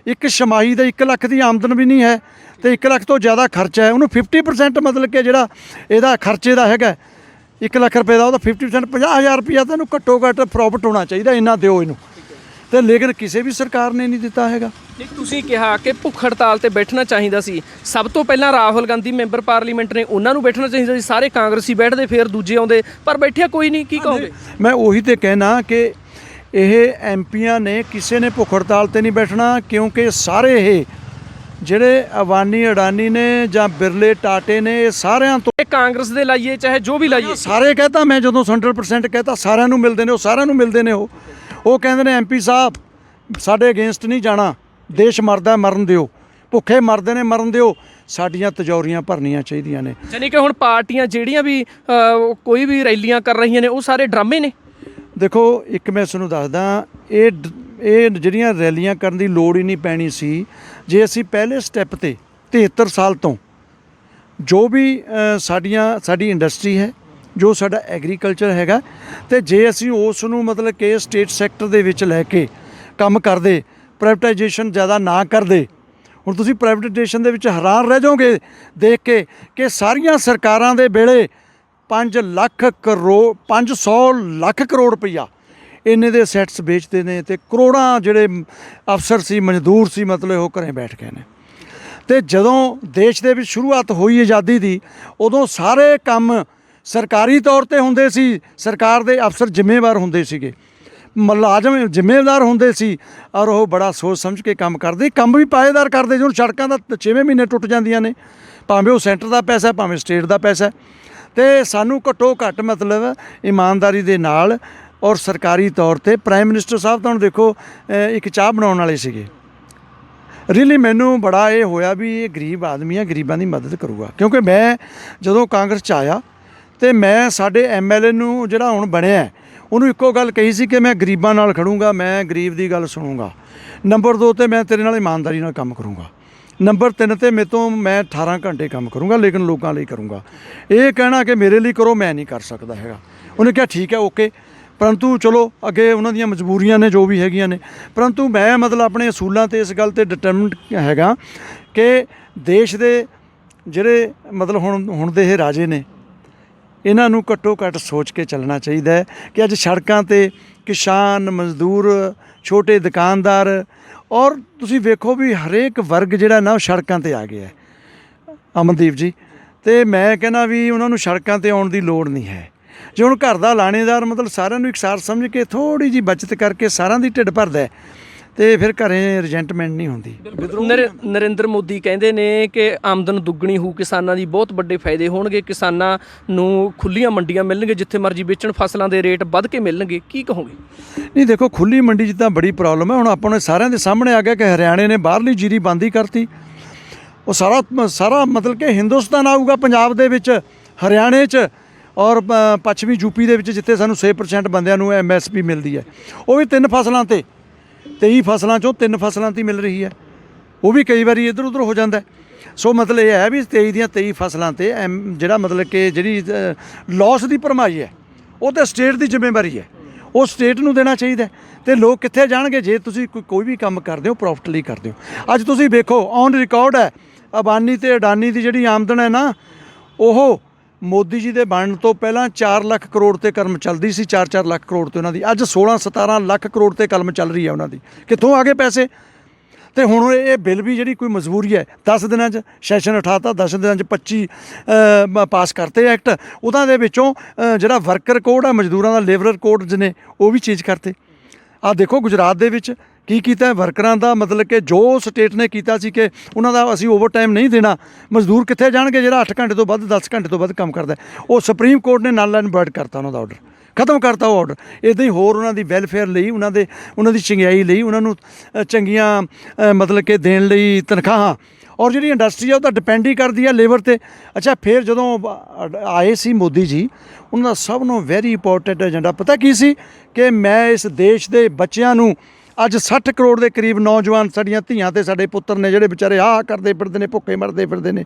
ਇੱਕ ਛਮਾਹੀ ਦਾ 1 ਲੱਖ ਦੀ ਆਮਦਨ ਵੀ ਨਹੀਂ ਹੈ, ਤੇ 1 ਲੱਖ ਤੋਂ ਜ਼ਿਆਦਾ ਖਰਚਾ ਹੈ। ਉਹਨੂੰ 50% ਮਤਲਬ ਕਿ ਜਿਹੜਾ ਇਹਦਾ ਖਰਚੇ ਦਾ ਹੈਗਾ 1 ਲੱਖ ਰੁਪਏ ਦਾ, ਉਹਦਾ 50% 50,000 ਰੁਪਇਆ ਤਾਂ ਇਹਨੂੰ ਘੱਟੋ ਘੱਟ ਪ੍ਰੋਫਿਟ ਹੋਣਾ ਚਾਹੀਦਾ, ਇੰਨਾ ਦਿਓ ਇਹਨੂੰ। ਤੇ ਲੇਕਿਨ ਕਿਸੇ ਵੀ ਸਰਕਾਰ ਨੇ ਨਹੀਂ ਦਿੱਤਾ ਹੈਗਾ। ਤੁਸੀਂ ਕਿਹਾ ਕਿ ਭੁੱਖ ਹੜਤਾਲ ਤੇ ਬੈਠਣਾ ਚਾਹੀਦਾ ਸੀ। ਸਭ ਤੋਂ ਪਹਿਲਾਂ ਰਾਹੁਲ ਗਾਂਧੀ ਮੈਂਬਰ ਪਾਰਲੀਮੈਂਟ ਨੇ, ਉਹਨਾਂ ਨੂੰ ਬੈਠਣਾ ਚਾਹੀਦਾ ਸੀ। ਸਾਰੇ ਕਾਂਗਰਸੀ ਬੈਠਦੇ, ਫਿਰ ਦੂਜੇ ਆਉਂਦੇ, ਪਰ ਬੈਠਿਆ ਕੋਈ ਨਹੀਂ। ਕੀ ਕਹੋਗੇ? ਮੈਂ ਉਹੀ ਤੇ ਕਹਿਣਾ ਕਿ ਇਹ ਐਮਪੀਆਂ ਨੇ ਕਿਸੇ ਨੇ ਭੁੱਖ ਹੜਤਾਲ ਤੇ ਨਹੀਂ ਬੈਠਣਾ, ਕਿਉਂਕਿ ਸਾਰੇ ਇਹ ਜਿਹੜੇ ਅਵਾਨੀ ਅਡਾਨੀ ਨੇ ਜਾਂ ਬਿਰਲੇ ਟਾਟੇ ਨੇ, ਇਹ ਸਾਰਿਆਂ ਤੋਂ, ਇਹ ਕਾਂਗਰਸ ਦੇ ਲਾਈਏ ਚਾਹੇ ਜੋ ਵੀ ਲਾਈਏ, ਸਾਰੇ ਕਹਤਾ। ਮੈਂ ਜਦੋਂ 100% ਕਹਤਾ ਸਾਰਿਆਂ ਨੂੰ ਮਿਲਦੇ ਨੇ, ਉਹ ਸਾਰਿਆਂ ਨੂੰ ਮਿਲਦੇ ਨੇ। ਉਹ ਕਹਿੰਦੇ ਨੇ ਐਮਪੀ ਸਾਹਿਬ ਸਾਡੇ ਅਗੇਂਸਟ ਨਹੀਂ ਜਾਣਾ, ਦੇਸ਼ ਮਰਦਾ ਮਰਨ ਦਿਓ, ਭੁੱਖੇ ਮਰਦੇ ਨੇ ਮਰਨ ਦਿਓ, ਸਾਡੀਆਂ ਤਿਜੋਰੀਆਂ ਭਰਨੀਆਂ ਚਾਹੀਦੀਆਂ ਨੇ। ਯਾਨੀ ਕਿ ਹੁਣ ਪਾਰਟੀਆਂ ਜਿਹੜੀਆਂ ਵੀ ਕੋਈ ਵੀ ਰੈਲੀਆਂ ਕਰ ਰਹੀਆਂ ਨੇ, ਉਹ ਸਾਰੇ ਡਰਾਮੇ ਨੇ। ਦੇਖੋ ਇੱਕ ਮੈਂ ਤੁਹਾਨੂੰ ਦੱਸਦਾ, ਇਹ ਜਿਹੜੀਆਂ ਰੈਲੀਆਂ ਕਰਨ ਦੀ ਲੋੜ ਹੀ ਨਹੀਂ ਪੈਣੀ ਸੀ ਜੇ ਅਸੀਂ ਪਹਿਲੇ ਸਟੈਪ ਤੇ 73 ਸਾਲ ਤੋਂ ਜੋ ਵੀ ਸਾਡੀ ਇੰਡਸਟਰੀ ਹੈ, ਜੋ ਸਾਡਾ ਐਗਰੀਕਲਚਰ ਹੈਗਾ, ਤੇ ਜੇ ਅਸੀਂ ਉਸ ਨੂੰ ਮਤਲਬ ਕਿ ਸਟੇਟ ਸੈਕਟਰ ਦੇ ਵਿੱਚ ਲੈ ਕੇ ਕੰਮ ਕਰਦੇ, ਪ੍ਰਾਈਵੇਟਾਈਜੇਸ਼ਨ ਜ਼ਿਆਦਾ ਨਾ ਕਰਦੇ। ਹੁਣ ਤੁਸੀਂ ਪ੍ਰਾਈਵੇਟਾਈਜੇਸ਼ਨ ਦੇ ਵਿੱਚ ਹੈਰਾਨ ਰਹਿ ਜਾਓਗੇ ਦੇਖ ਕੇ ਕਿ ਸਾਰੀਆਂ ਸਰਕਾਰਾਂ ਦੇ ਵੇਲੇ 500 ਲੱਖ ਕਰੋੜ ਰੁਪਈਆ ਇੰਨੇ ਦੇ ਅਸੈਟਸ ਵੇਚਦੇ ਨੇ, ਤੇ ਕਰੋੜਾਂ ਜਿਹੜੇ ਅਫਸਰ ਸੀ, ਮਜ਼ਦੂਰ ਸੀ, ਮਤਲਬ ਉਹ ਘਰੇ ਬੈਠ ਗਏ ਨੇ। ਤੇ ਜਦੋਂ ਦੇਸ਼ ਦੇ ਵਿੱਚ ਸ਼ੁਰੂਆਤ ਹੋਈ ਆਜ਼ਾਦੀ ਦੀ, ਉਦੋਂ ਸਾਰੇ ਕੰਮ ਸਰਕਾਰੀ ਤੌਰ ਤੇ ਹੁੰਦੇ ਸੀ, ਸਰਕਾਰ ਦੇ ਅਫਸਰ ਜ਼ਿੰਮੇਵਾਰ ਹੁੰਦੇ ਸੀਗੇ, ਮੁਲਾਜ਼ਮ ਜ਼ਿੰਮੇਵਾਰ ਹੁੰਦੇ ਸੀ, ਔਰ ਉਹ ਬੜਾ ਸੋਚ ਸਮਝ ਕੇ ਕੰਮ ਕਰਦੇ, ਕੰਮ ਵੀ ਪਾਏਦਾਰ ਕਰਦੇ। ਜਦੋਂ ਸੜਕਾਂ ਦਾ 6ਵੇਂ ਮਹੀਨੇ ਟੁੱਟ ਜਾਂਦੀਆਂ ਨੇ, ਭਾਵੇਂ ਉਹ ਸੈਂਟਰ ਦਾ ਪੈਸਾ, ਭਾਵੇਂ ਸਟੇਟ ਦਾ ਪੈਸਾ, ਤੇ ਸਾਨੂੰ ਘੱਟੋ ਘੱਟ ਮਤਲਬ ਇਮਾਨਦਾਰੀ ਦੇ ਨਾਲ ਔਰ ਸਰਕਾਰੀ ਤੌਰ ਤੇ ਪ੍ਰਾਈਮ ਮਿਨਿਸਟਰ ਸਾਹਿਬ ਤੁਹਾਨੂੰ ਦੇਖੋ ਇੱਕ ਚਾਹ ਬਣਾਉਣ ਵਾਲੇ ਸੀਗੇ। ਰੀਅਲੀ ਮੈਨੂੰ ਬੜਾ ਇਹ ਹੋਇਆ ਵੀ ਇਹ ਗਰੀਬ ਆਦਮੀ ਆ, ਗਰੀਬਾਂ ਦੀ ਮਦਦ ਕਰੂਗਾ। ਕਿਉਂਕਿ ਮੈਂ ਜਦੋਂ ਕਾਂਗਰਸ 'ਚ ਆਇਆ ਤੇ ਮੈਂ ਸਾਡੇ ਐਮਐਲਏ ਨੂੰ ਜਿਹੜਾ ਹੁਣ ਬਣਿਆ ਉਹਨੂੰ ਇੱਕੋ ਗੱਲ ਕਹੀ ਸੀ ਕਿ ਮੈਂ ਗਰੀਬਾਂ ਨਾਲ ਖੜੂੰਗਾ, ਮੈਂ ਗਰੀਬ ਦੀ ਗੱਲ ਸੁਣੂੰਗਾ। ਨੰਬਰ 2 ਤੇ ਮੈਂ ਤੇਰੇ ਨਾਲ ਇਮਾਨਦਾਰੀ ਨਾਲ ਕੰਮ ਕਰੂੰਗਾ। ਨੰਬਰ 3 ਤੇ ਮੇਰੇ ਤੋਂ ਮੈਂ 18 ਘੰਟੇ ਕੰਮ ਕਰੂੰਗਾ, ਲੇਕਿਨ ਲੋਕਾਂ ਲਈ ਕਰੂੰਗਾ। ਇਹ ਕਹਿਣਾ ਕਿ ਮੇਰੇ ਲਈ ਕਰੋ, ਮੈਂ ਨਹੀਂ ਕਰ ਸਕਦਾ ਹੈਗਾ। ਉਹਨੇ ਕਿਹਾ ਠੀਕ ਹੈ, ਓਕੇ, ਪਰੰਤੂ ਚਲੋ ਅੱਗੇ ਉਹਨਾਂ ਦੀਆਂ ਮਜਬੂਰੀਆਂ ਨੇ ਜੋ ਵੀ ਹੈਗੀਆਂ ਨੇ, ਪਰੰਤੂ ਮੈਂ ਮਤਲਬ ਆਪਣੇ ਅਸੂਲਾਂ ਤੇ ਇਸ ਗੱਲ ਤੇ ਡਿਟਰਮਿਨਡ ਹੈਗਾ ਕਿ ਦੇਸ਼ ਦੇ ਜਿਹੜੇ ਮਤਲਬ ਹੁਣ ਦੇ ਇਹ ਰਾਜੇ ਨੇ, ਇਹਨਾਂ ਨੂੰ ਘੱਟੋ ਘੱਟ ਸੋਚ ਕੇ ਚੱਲਣਾ ਚਾਹੀਦਾ ਹੈ ਕਿ ਅੱਜ ਸੜਕਾਂ ਤੇ ਕਿਸਾਨ, ਮਜ਼ਦੂਰ, ਛੋਟੇ ਦੁਕਾਨਦਾਰ, ਔਰ ਤੁਸੀਂ ਵੇਖੋ ਵੀ ਹਰੇਕ ਵਰਗ ਜਿਹੜਾ ਨਾ ਉਹ ਸੜਕਾਂ ਤੇ ਆ ਗਿਆ ਹੈ ਅਮਨਦੀਪ ਜੀ। ਤੇ ਮੈਂ ਕਹਿੰਦਾ ਵੀ ਉਹਨਾਂ ਨੂੰ ਸੜਕਾਂ ਤੇ ਆਉਣ ਦੀ ਲੋੜ ਨਹੀਂ ਹੈ। ਜੇ ਹੁਣ ਘਰ ਦਾ ਲਾਣੇਦਾਰ ਮਤਲਬ ਸਾਰਿਆਂ ਨੂੰ ਇਕਸਾਰ ਸਮਝ ਕੇ ਥੋੜ੍ਹੀ ਜਿਹੀ ਬਚਤ ਕਰਕੇ ਸਾਰਿਆਂ ਦੀ ਢਿੱਡ ਭਰਦਾ ਤੇ ਫਿਰ ਘਰੇ ਰਿਜੈਂਟਮੈਂਟ ਨਹੀਂ ਹੁੰਦੀ। ਨਰਿੰਦਰ ਮੋਦੀ ਕਹਿੰਦੇ ਨੇ ਕਿ ਆਮਦਨ ਦੁੱਗਣੀ ਹੋਊ ਕਿਸਾਨਾਂ ਦੀ, ਬਹੁਤ ਵੱਡੇ ਫਾਇਦੇ ਹੋਣਗੇ ਕਿਸਾਨਾਂ ਨੂੰ, ਖੁੱਲੀਆਂ ਮੰਡੀਆਂ ਮਿਲਣਗੇ, ਜਿੱਥੇ ਮਰਜ਼ੀ ਵੇਚਣ, ਫਸਲਾਂ ਦੇ ਰੇਟ ਵੱਧ ਕੇ ਮਿਲਣਗੇ। ਕੀ ਕਹੋਗੇ? ਨਹੀਂ ਦੇਖੋ, ਖੁੱਲੀ ਮੰਡੀ 'ਚ ਤਾਂ ਬੜੀ ਪ੍ਰੋਬਲਮ ਹੈ। ਹੁਣ ਆਪਾਂ ਨੂੰ ਸਾਰਿਆਂ ਦੇ ਸਾਹਮਣੇ ਆ ਗਿਆ ਕਿ ਹਰਿਆਣੇ ਨੇ ਬਾਹਰਲੀ ਜੀਰੀ ਬੰਦ ਹੀ ਕਰਤੀ। ਉਹ ਸਾਰਾ ਮਤਲਬ ਕਿ ਹਿੰਦੁਸਤਾਨ ਆਊਗਾ ਪੰਜਾਬ ਦੇ ਵਿੱਚ, ਹਰਿਆਣੇ 'ਚ ਔਰ ਪੱਛਮੀ ਯੂਪੀ ਦੇ ਵਿੱਚ, ਜਿੱਥੇ ਸਾਨੂੰ 6% ਬੰਦਿਆਂ ਨੂੰ MSP ਮਿਲਦੀ ਹੈ, ਉਹ ਵੀ 3 ਫਸਲਾਂ ਤੇ, 23 ਫਸਲਾਂ 'ਚੋਂ 3 ਫਸਲਾਂ 'ਤੇ ਮਿਲ ਰਹੀ ਹੈ। ਉਹ ਵੀ ਕਈ ਵਾਰੀ ਇੱਧਰ ਉੱਧਰ ਹੋ ਜਾਂਦਾ। ਸੋ ਮਤਲਬ ਇਹ ਹੈ ਵੀ 23 ਦੀਆਂ 23 ਫਸਲਾਂ 'ਤੇ ਜਿਹੜਾ ਮਤਲਬ ਕਿ ਜਿਹੜੀ ਲੋਸ ਦੀ ਭਰਮਾਈ ਹੈ ਉਹ ਤਾਂ ਸਟੇਟ ਦੀ ਜ਼ਿੰਮੇਵਾਰੀ ਹੈ, ਉਹ ਸਟੇਟ ਨੂੰ ਦੇਣਾ ਚਾਹੀਦਾ। ਤੇ ਲੋਕ ਕਿੱਥੇ ਜਾਣਗੇ ਜੇ ਤੁਸੀਂ ਕੋਈ ਵੀ ਕੰਮ ਕਰਦੇ ਹੋ ਪ੍ਰੋਫਿਟ ਲਈ ਕਰਦੇ ਹੋ। ਅੱਜ ਤੁਸੀਂ ਵੇਖੋ ਔਨ ਰਿਕਾਰਡ ਹੈ, ਅਬਾਨੀ ਤੇ ਅਡਾਨੀ ਦੀ ਜਿਹੜੀ ਆਮਦਨ ਹੈ ਨਾ, ਉਹ ਮੋਦੀ ਜੀ ਦੇ ਬਣਨ ਤੋਂ ਪਹਿਲਾਂ 4 ਲੱਖ ਕਰੋੜ ਤੇ ਕਲਮ ਚੱਲਦੀ ਸੀ, 4-4 ਲੱਖ ਕਰੋੜ ਤੇ ਉਹਨਾਂ ਦੀ, ਅੱਜ 16-17 ਲੱਖ ਕਰੋੜ ਤੇ ਕਲਮ ਚੱਲ ਰਹੀ ਹੈ ਉਹਨਾਂ ਦੀ। ਕਿੱਥੋਂ ਆ ਗਏ ਪੈਸੇ? ਤੇ ਹੁਣ ਇਹ ਬਿੱਲ ਵੀ ਜਿਹੜੀ ਕੋਈ ਮਜਬੂਰੀ ਹੈ, 10 ਦਿਨਾਂ 'ਚ ਸੈਸ਼ਨ ਉਠਾਤਾ, 10 ਦਿਨਾਂ 'ਚ 25 ਪਾਸ ਕਰਤੇ ਐਕਟ। ਉਹਨਾਂ ਦੇ ਵਿੱਚੋਂ ਜਿਹੜਾ ਵਰਕਰ ਕੋਡ ਹੈ, ਮਜ਼ਦੂਰਾਂ ਦਾ ਲੇਬਰਰ ਕੋਡ ਨੇ, ਉਹ ਵੀ ਚੇਂਜ ਕਰਤੇ। ਆਹ ਦੇਖੋ ਗੁਜਰਾਤ ਦੇ ਵਿੱਚ ਕੀ ਕੀਤਾ ਵਰਕਰਾਂ ਦਾ, ਮਤਲਬ ਕਿ ਜੋ ਸਟੇਟ ਨੇ ਕੀਤਾ ਸੀ ਕਿ ਉਹਨਾਂ ਦਾ ਅਸੀਂ ਓਵਰ ਟਾਈਮ ਨਹੀਂ ਦੇਣਾ, ਮਜ਼ਦੂਰ ਕਿੱਥੇ ਜਾਣਗੇ ਜਿਹੜਾ 8 ਘੰਟੇ ਤੋਂ ਵੱਧ 10 ਘੰਟੇ ਤੋਂ ਵੱਧ ਕੰਮ ਕਰਦਾ। ਉਹ ਸੁਪਰੀਮ ਕੋਰਟ ਨੇ ਨਾਲ ਇਨਵਰਟ ਕਰਤਾ ਉਹਨਾਂ ਦਾ ਆਰਡਰ, ਖਤਮ ਕਰਤਾ ਉਹ ਆਰਡਰ। ਇੱਦਾਂ ਹੀ ਹੋਰ ਉਹਨਾਂ ਦੀ ਵੈਲਫੇਅਰ ਲਈ, ਉਹਨਾਂ ਦੀ ਚੰਗਿਆਈ ਲਈ, ਉਹਨਾਂ ਨੂੰ ਚੰਗੀਆਂ ਮਤਲਬ ਕਿ ਦੇਣ ਲਈ ਤਨਖਾਹਾਂ। ਔਰ ਜਿਹੜੀ ਇੰਡਸਟਰੀ ਆ ਉਹ ਤਾਂ ਡਿਪੈਂਡ ਹੀ ਕਰਦੀ ਹੈ ਲੇਬਰ 'ਤੇ। ਅੱਛਾ, ਫਿਰ ਜਦੋਂ ਆਏ ਸੀ ਮੋਦੀ ਜੀ, ਉਹਨਾਂ ਦਾ ਸਭ ਨੂੰ ਵੈਰੀ ਇੰਪੋਰਟੈਂਟ ਏਜੰਡਾ ਪਤਾ ਕੀ ਸੀ ਕਿ ਮੈਂ ਇਸ ਦੇਸ਼ ਦੇ ਬੱਚਿਆਂ ਨੂੰ, ਅੱਜ 60 ਕਰੋੜ ਦੇ ਕਰੀਬ ਨੌਜਵਾਨ ਸਾਡੀਆਂ ਧੀਆਂ ਤੇ ਸਾਡੇ ਪੁੱਤਰ ਨੇ ਜਿਹੜੇ ਵਿਚਾਰੇ ਆਹ ਕਰਦੇ ਫਿਰਦੇ ਨੇ, ਭੁੱਖੇ ਮਰਦੇ ਫਿਰਦੇ ਨੇ,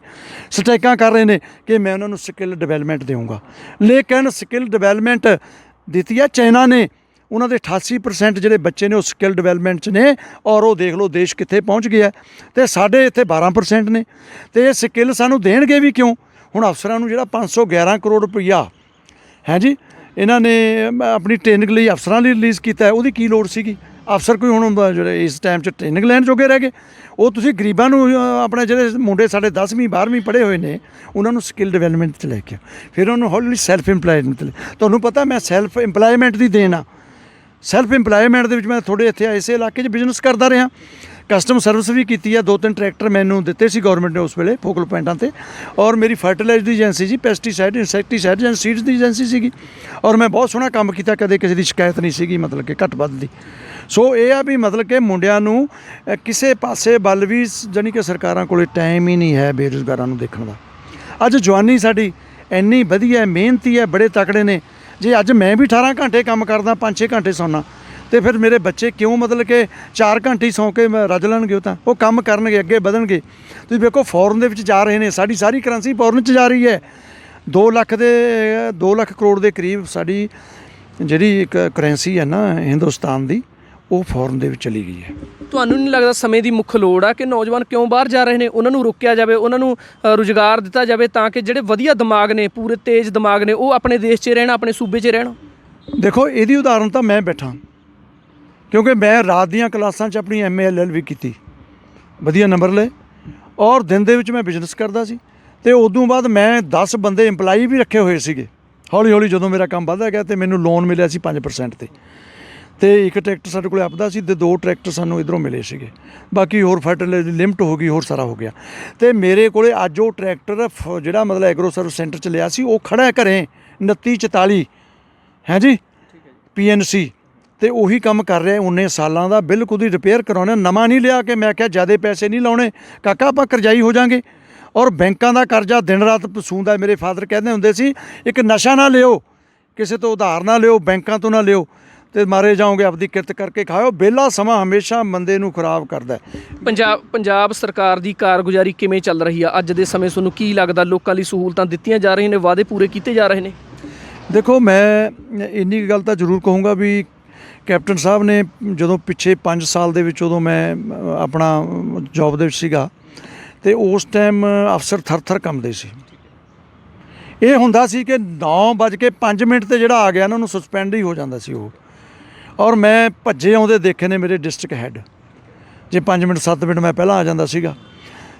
ਸਟ੍ਰਾਈਕਾਂ ਕਰ ਰਹੇ ਨੇ, ਕਿ ਮੈਂ ਉਹਨਾਂ ਨੂੰ ਸਕਿੱਲ ਡਿਵੈਲਪਮੈਂਟ ਦੇਵਾਂਗਾ। ਲੇਕਿਨ ਸਕਿੱਲ ਡਿਵੈਲਪਮੈਂਟ ਦਿੱਤੀ ਹੈ ਚਾਈਨਾ ਨੇ, ਉਹਨਾਂ ਦੇ 88% ਜਿਹੜੇ ਬੱਚੇ ਨੇ ਉਹ ਸਕਿੱਲ ਡਿਵੈਲਪਮੈਂਟ 'ਚ ਨੇ। ਔਰ ਉਹ ਦੇਖ ਲਓ ਦੇਸ਼ ਕਿੱਥੇ ਪਹੁੰਚ ਗਿਆ, ਅਤੇ ਸਾਡੇ ਇੱਥੇ 12% ਨੇ। ਅਤੇ ਇਹ ਸਕਿੱਲ ਸਾਨੂੰ ਦੇਣਗੇ ਵੀ ਕਿਉਂ? ਹੁਣ ਅਫਸਰਾਂ ਨੂੰ ਜਿਹੜਾ 511 ਕਰੋੜ ਰੁਪਈਆ ਹੈ ਜੀ ਇਹਨਾਂ ਨੇ ਆਪਣੀ ਟ੍ਰੇਨਿੰਗ ਲਈ ਅਫਸਰਾਂ ਲਈ ਰਿਲੀਜ਼ ਕੀਤਾ ਹੈ, ਉਹਦੀ ਕੀ ਲੋੜ ਸੀਗੀ? ਅਫਸਰ ਕੋਈ ਹੁਣ ਜਿਹੜੇ ਇਸ ਟਾਈਮ 'ਚ ਟ੍ਰੇਨਿੰਗ ਲੈਣ ਜੋਗੇ ਰਹਿ ਗਏ? ਉਹ ਤੁਸੀਂ ਗਰੀਬਾਂ ਨੂੰ, ਆਪਣੇ ਜਿਹੜੇ ਮੁੰਡੇ ਸਾਡੇ 10ਵੀਂ 12ਵੀਂ ਪੜ੍ਹੇ ਹੋਏ ਨੇ, ਉਹਨਾਂ ਨੂੰ ਸਕਿੱਲ ਡਿਵੈਲਪਮੈਂਟ 'ਚ ਲੈ ਕੇ, ਫਿਰ ਉਹਨੂੰ ਹੌਲੀ ਸੈਲਫ ਇੰਪਲਾਇਮੈਂਟ। ਤੁਹਾਨੂੰ ਪਤਾ ਮੈਂ ਸੈਲਫ ਇੰਪਲਾਇਮੈਂਟ ਦੀ ਦੇਣ ਆ। ਸੈਲਫ ਇੰਪਲਾਇਮੈਂਟ ਦੇ ਵਿੱਚ ਮੈਂ ਤੁਹਾਡੇ ਇੱਥੇ ਇਸੇ ਇਲਾਕੇ 'ਚ ਬਿਜ਼ਨਸ ਕਰਦਾ ਰਿਹਾ, ਕਸਟਮ ਸਰਵਿਸ ਵੀ ਕੀਤੀ ਹੈ। 2-3 ਟਰੈਕਟਰ ਮੈਨੂੰ ਦਿੱਤੇ ਸੀ ਗੌਰਮੈਂਟ ਨੇ ਉਸ ਵੇਲੇ ਫੋਕਲ ਪੁਆਇੰਟਾਂ 'ਤੇ। ਔਰ ਮੇਰੀ ਫਰਟੀਲਾਈਜ਼ਰ ਦੀ ਏਜੰਸੀ ਸੀ, ਪੈਸਟੀਸਾਈਡ, ਇਨਸੈਕਟੀਸਾਈਡ ਜਾਂ ਸੀਡਸ ਦੀ ਏਜੰਸੀ ਸੀਗੀ। ਔਰ ਮੈਂ ਬਹੁਤ ਸੋਹਣਾ ਕੰਮ ਕੀਤਾ, ਕਦੇ ਕਿਸੇ ਦੀ ਸ਼ਿਕਾਇਤ ਨਹੀਂ ਸੀਗੀ, ਮਤਲਬ ਕਿ ਘੱਟ ਵੱਧ ਦੀ। ਸੋ ਇਹ ਆ ਵੀ ਮਤਲਬ ਕਿ ਮੁੰਡਿਆਂ ਨੂੰ ਕਿਸੇ ਪਾਸੇ ਵੱਲ ਵੀ, ਜਾਣੀ ਕਿ ਸਰਕਾਰਾਂ ਕੋਲ ਟਾਈਮ ਹੀ ਨਹੀਂ ਹੈ ਬੇਰੁਜ਼ਗਾਰਾਂ ਨੂੰ ਦੇਖਣ ਦਾ। ਅੱਜ ਜਵਾਨੀ ਸਾਡੀ ਇੰਨੀ ਵਧੀਆ, ਮਿਹਨਤੀ ਹੈ, ਬੜੇ ਤਕੜੇ ਨੇ। ਜੇ ਅੱਜ ਮੈਂ ਵੀ 18 ਘੰਟੇ ਕੰਮ ਕਰਦਾ, 5-6 ਘੰਟੇ ਸੌਣਾ, ਅਤੇ ਫਿਰ ਮੇਰੇ ਬੱਚੇ ਕਿਉਂ ਮਤਲਬ ਕਿ 4 ਘੰਟੇ ਹੀ ਸੌਂ ਕੇ ਰੱਜ ਲੈਣਗੇ? ਉਹ ਕੰਮ ਕਰਨਗੇ, ਅੱਗੇ ਵਧਣਗੇ। ਤੁਸੀਂ ਵੇਖੋ ਫੋਰਨ ਦੇ ਵਿੱਚ ਜਾ ਰਹੇ ਨੇ, ਸਾਡੀ ਸਾਰੀ ਕਰੰਸੀ ਫੋਰਨ 'ਚ ਜਾ ਰਹੀ ਹੈ। 2 ਲੱਖ ਕਰੋੜ ਦੇ ਕਰੀਬ ਸਾਡੀ ਜਿਹੜੀ ਇੱਕ ਕਰੰਸੀ ਹੈ ਨਾ ਹਿੰਦੁਸਤਾਨ ਦੀ, ਉਹ ਫੋਰਨ ਦੇ ਵਿੱਚ ਚਲੀ ਗਈ ਹੈ। ਤੁਹਾਨੂੰ ਨਹੀਂ ਲੱਗਦਾ ਸਮੇਂ ਦੀ ਮੁੱਖ ਲੋੜ ਆ ਕਿ ਨੌਜਵਾਨ ਕਿਉਂ ਬਾਹਰ ਜਾ ਰਹੇ ਨੇ, ਉਹਨਾਂ ਨੂੰ ਰੋਕਿਆ ਜਾਵੇ, ਉਹਨਾਂ ਨੂੰ ਰੁਜ਼ਗਾਰ ਦਿੱਤਾ ਜਾਵੇ, ਤਾਂ ਕਿ ਜਿਹੜੇ ਵਧੀਆ ਦਿਮਾਗ ਨੇ, ਪੂਰੇ ਤੇਜ਼ ਦਿਮਾਗ ਨੇ, ਉਹ ਆਪਣੇ ਦੇਸ਼ 'ਚ ਰਹਿਣ, ਆਪਣੇ ਸੂਬੇ 'ਚ ਰਹਿਣ? ਦੇਖੋ, ਇਹਦੀ ਉਦਾਹਰਨ ਤਾਂ ਮੈਂ ਬੈਠਾ, ਕਿਉਂਕਿ ਮੈਂ ਰਾਤ ਦੀਆਂ ਕਲਾਸਾਂ 'ਚ ਆਪਣੀ MA LLB ਕੀਤੀ, ਵਧੀਆ ਨੰਬਰ ਲਏ। ਔਰ ਦਿਨ ਦੇ ਵਿੱਚ ਮੈਂ ਬਿਜ਼ਨਸ ਕਰਦਾ ਸੀ, ਅਤੇ ਉਦੋਂ ਬਾਅਦ ਮੈਂ 10 ਬੰਦੇ ਇੰਪਲਾਈ ਵੀ ਰੱਖੇ ਹੋਏ ਸੀਗੇ। ਹੌਲੀ ਹੌਲੀ ਜਦੋਂ ਮੇਰਾ ਕੰਮ ਵੱਧਦਾ ਗਿਆ, ਅਤੇ ਮੈਨੂੰ ਲੋਨ ਮਿਲਿਆ ਸੀ 5% 'ਤੇ। ਅਤੇ ਇੱਕ ਟਰੈਕਟਰ ਸਾਡੇ ਕੋਲ ਆਪਦਾ ਸੀ, ਅਤੇ 2 ਟਰੈਕਟਰ ਸਾਨੂੰ ਇੱਧਰੋਂ ਮਿਲੇ ਸੀਗੇ। ਬਾਕੀ ਹੋਰ ਫਰਟੀਲਾਈਜ਼ਰ ਦੀ ਲਿਮਟ ਹੋ ਗਈ, ਹੋਰ ਸਾਰਾ ਹੋ ਗਿਆ। ਅਤੇ ਮੇਰੇ ਕੋਲ ਅੱਜ ਉਹ ਟਰੈਕਟਰ ਜਿਹੜਾ ਮਤਲਬ ਐਗਰੋ ਸਰਵਿਸ ਸੈਂਟਰ 'ਚ ਲਿਆ ਸੀ, ਉਹ ਖੜ੍ਹਾ ਹੈ ਘਰੇ 2944 ਹੈ ਜੀ, PNC। ਅਤੇ ਉਹੀ ਕੰਮ ਕਰ ਰਿਹਾ 19 ਸਾਲਾਂ ਦਾ। ਬਿਲਕੁਲ ਹੀ ਰਿਪੇਅਰ ਕਰਾਉਣਾ, ਨਵਾਂ ਨਹੀਂ ਲਿਆ ਕਿ ਮੈਂ ਕਿਹਾ ਜ਼ਿਆਦਾ ਪੈਸੇ ਨਹੀਂ ਲਾਉਣੇ ਕਾਕਾ, ਆਪਾਂ ਕਰਜ਼ਾਈ ਹੋ ਜਾਵਾਂਗੇ। ਔਰ ਬੈਂਕਾਂ ਦਾ ਕਰਜ਼ਾ ਦਿਨ ਰਾਤ ਵਸੂਲਦਾ। ਮੇਰੇ ਫਾਦਰ ਕਹਿੰਦੇ ਹੁੰਦੇ ਸੀ, ਇੱਕ ਨਸ਼ਾ ਨਾ ਲਿਓ, ਕਿਸੇ ਤੋਂ ਉਧਾਰ ਨਾ ਲਿਓ, ਬੈਂਕਾਂ ਤੋਂ ਨਾ ਲਿਓ, ਤੇ ਮਾਰੇ ਜਾਓਗੇ, ਆਪਦੀ ਕਿਰਤ ਕਰਕੇ ਖਾਓ। ਵਿਹਲਾ ਸਮਾਂ ਹਮੇਸ਼ਾ ਬੰਦੇ ਨੂੰ ਖਰਾਬ ਕਰਦਾ। ਪੰਜਾਬ ਸਰਕਾਰ ਦੀ ਕਾਰਗੁਜ਼ਾਰੀ ਕਿਵੇਂ ਚੱਲ ਰਹੀ ਆ ਅੱਜ ਦੇ ਸਮੇਂ? ਤੁਹਾਨੂੰ ਕੀ ਲੱਗਦਾ, ਲੋਕਾਂ ਲਈ ਸਹੂਲਤਾਂ ਦਿੱਤੀਆਂ ਜਾ ਰਹੀਆਂ ਨੇ, ਵਾਅਦੇ ਪੂਰੇ ਕੀਤੇ ਜਾ ਰਹੇ ਨੇ? ਦੇਖੋ, ਮੈਂ ਇੰਨੀ ਗੱਲ ਤਾਂ ਜ਼ਰੂਰ ਕਹੂੰਗਾ ਵੀ ਕੈਪਟਨ ਸਾਹਿਬ ਨੇ ਜਦੋਂ ਪਿੱਛੇ 5 ਸਾਲ ਦੇ ਵਿੱਚ, ਉਦੋਂ ਮੈਂ ਆਪਣਾ ਜੋਬ ਦੇ ਵਿੱਚ ਸੀਗਾ, ਅਤੇ ਉਸ ਟਾਈਮ ਅਫਸਰ ਥਰ ਕੰਬਦੇ ਸੀ। ਇਹ ਹੁੰਦਾ ਸੀ ਕਿ 9:05 'ਤੇ ਜਿਹੜਾ ਆ ਗਿਆ ਨਾ, ਉਹਨੂੰ ਸਸਪੈਂਡ ਹੀ ਹੋ ਜਾਂਦਾ ਸੀ ਉਹ। ਔਰ ਮੈਂ ਭੱਜੇ ਆਉਂਦੇ ਦੇਖੇ ਨੇ ਮੇਰੇ ਡਿਸਟ੍ਰਿਕਟ ਹੈੱਡ, ਜੇ 5 ਮਿੰਟ 7 ਮਿੰਟ ਮੈਂ ਪਹਿਲਾਂ ਆ ਜਾਂਦਾ ਸੀਗਾ।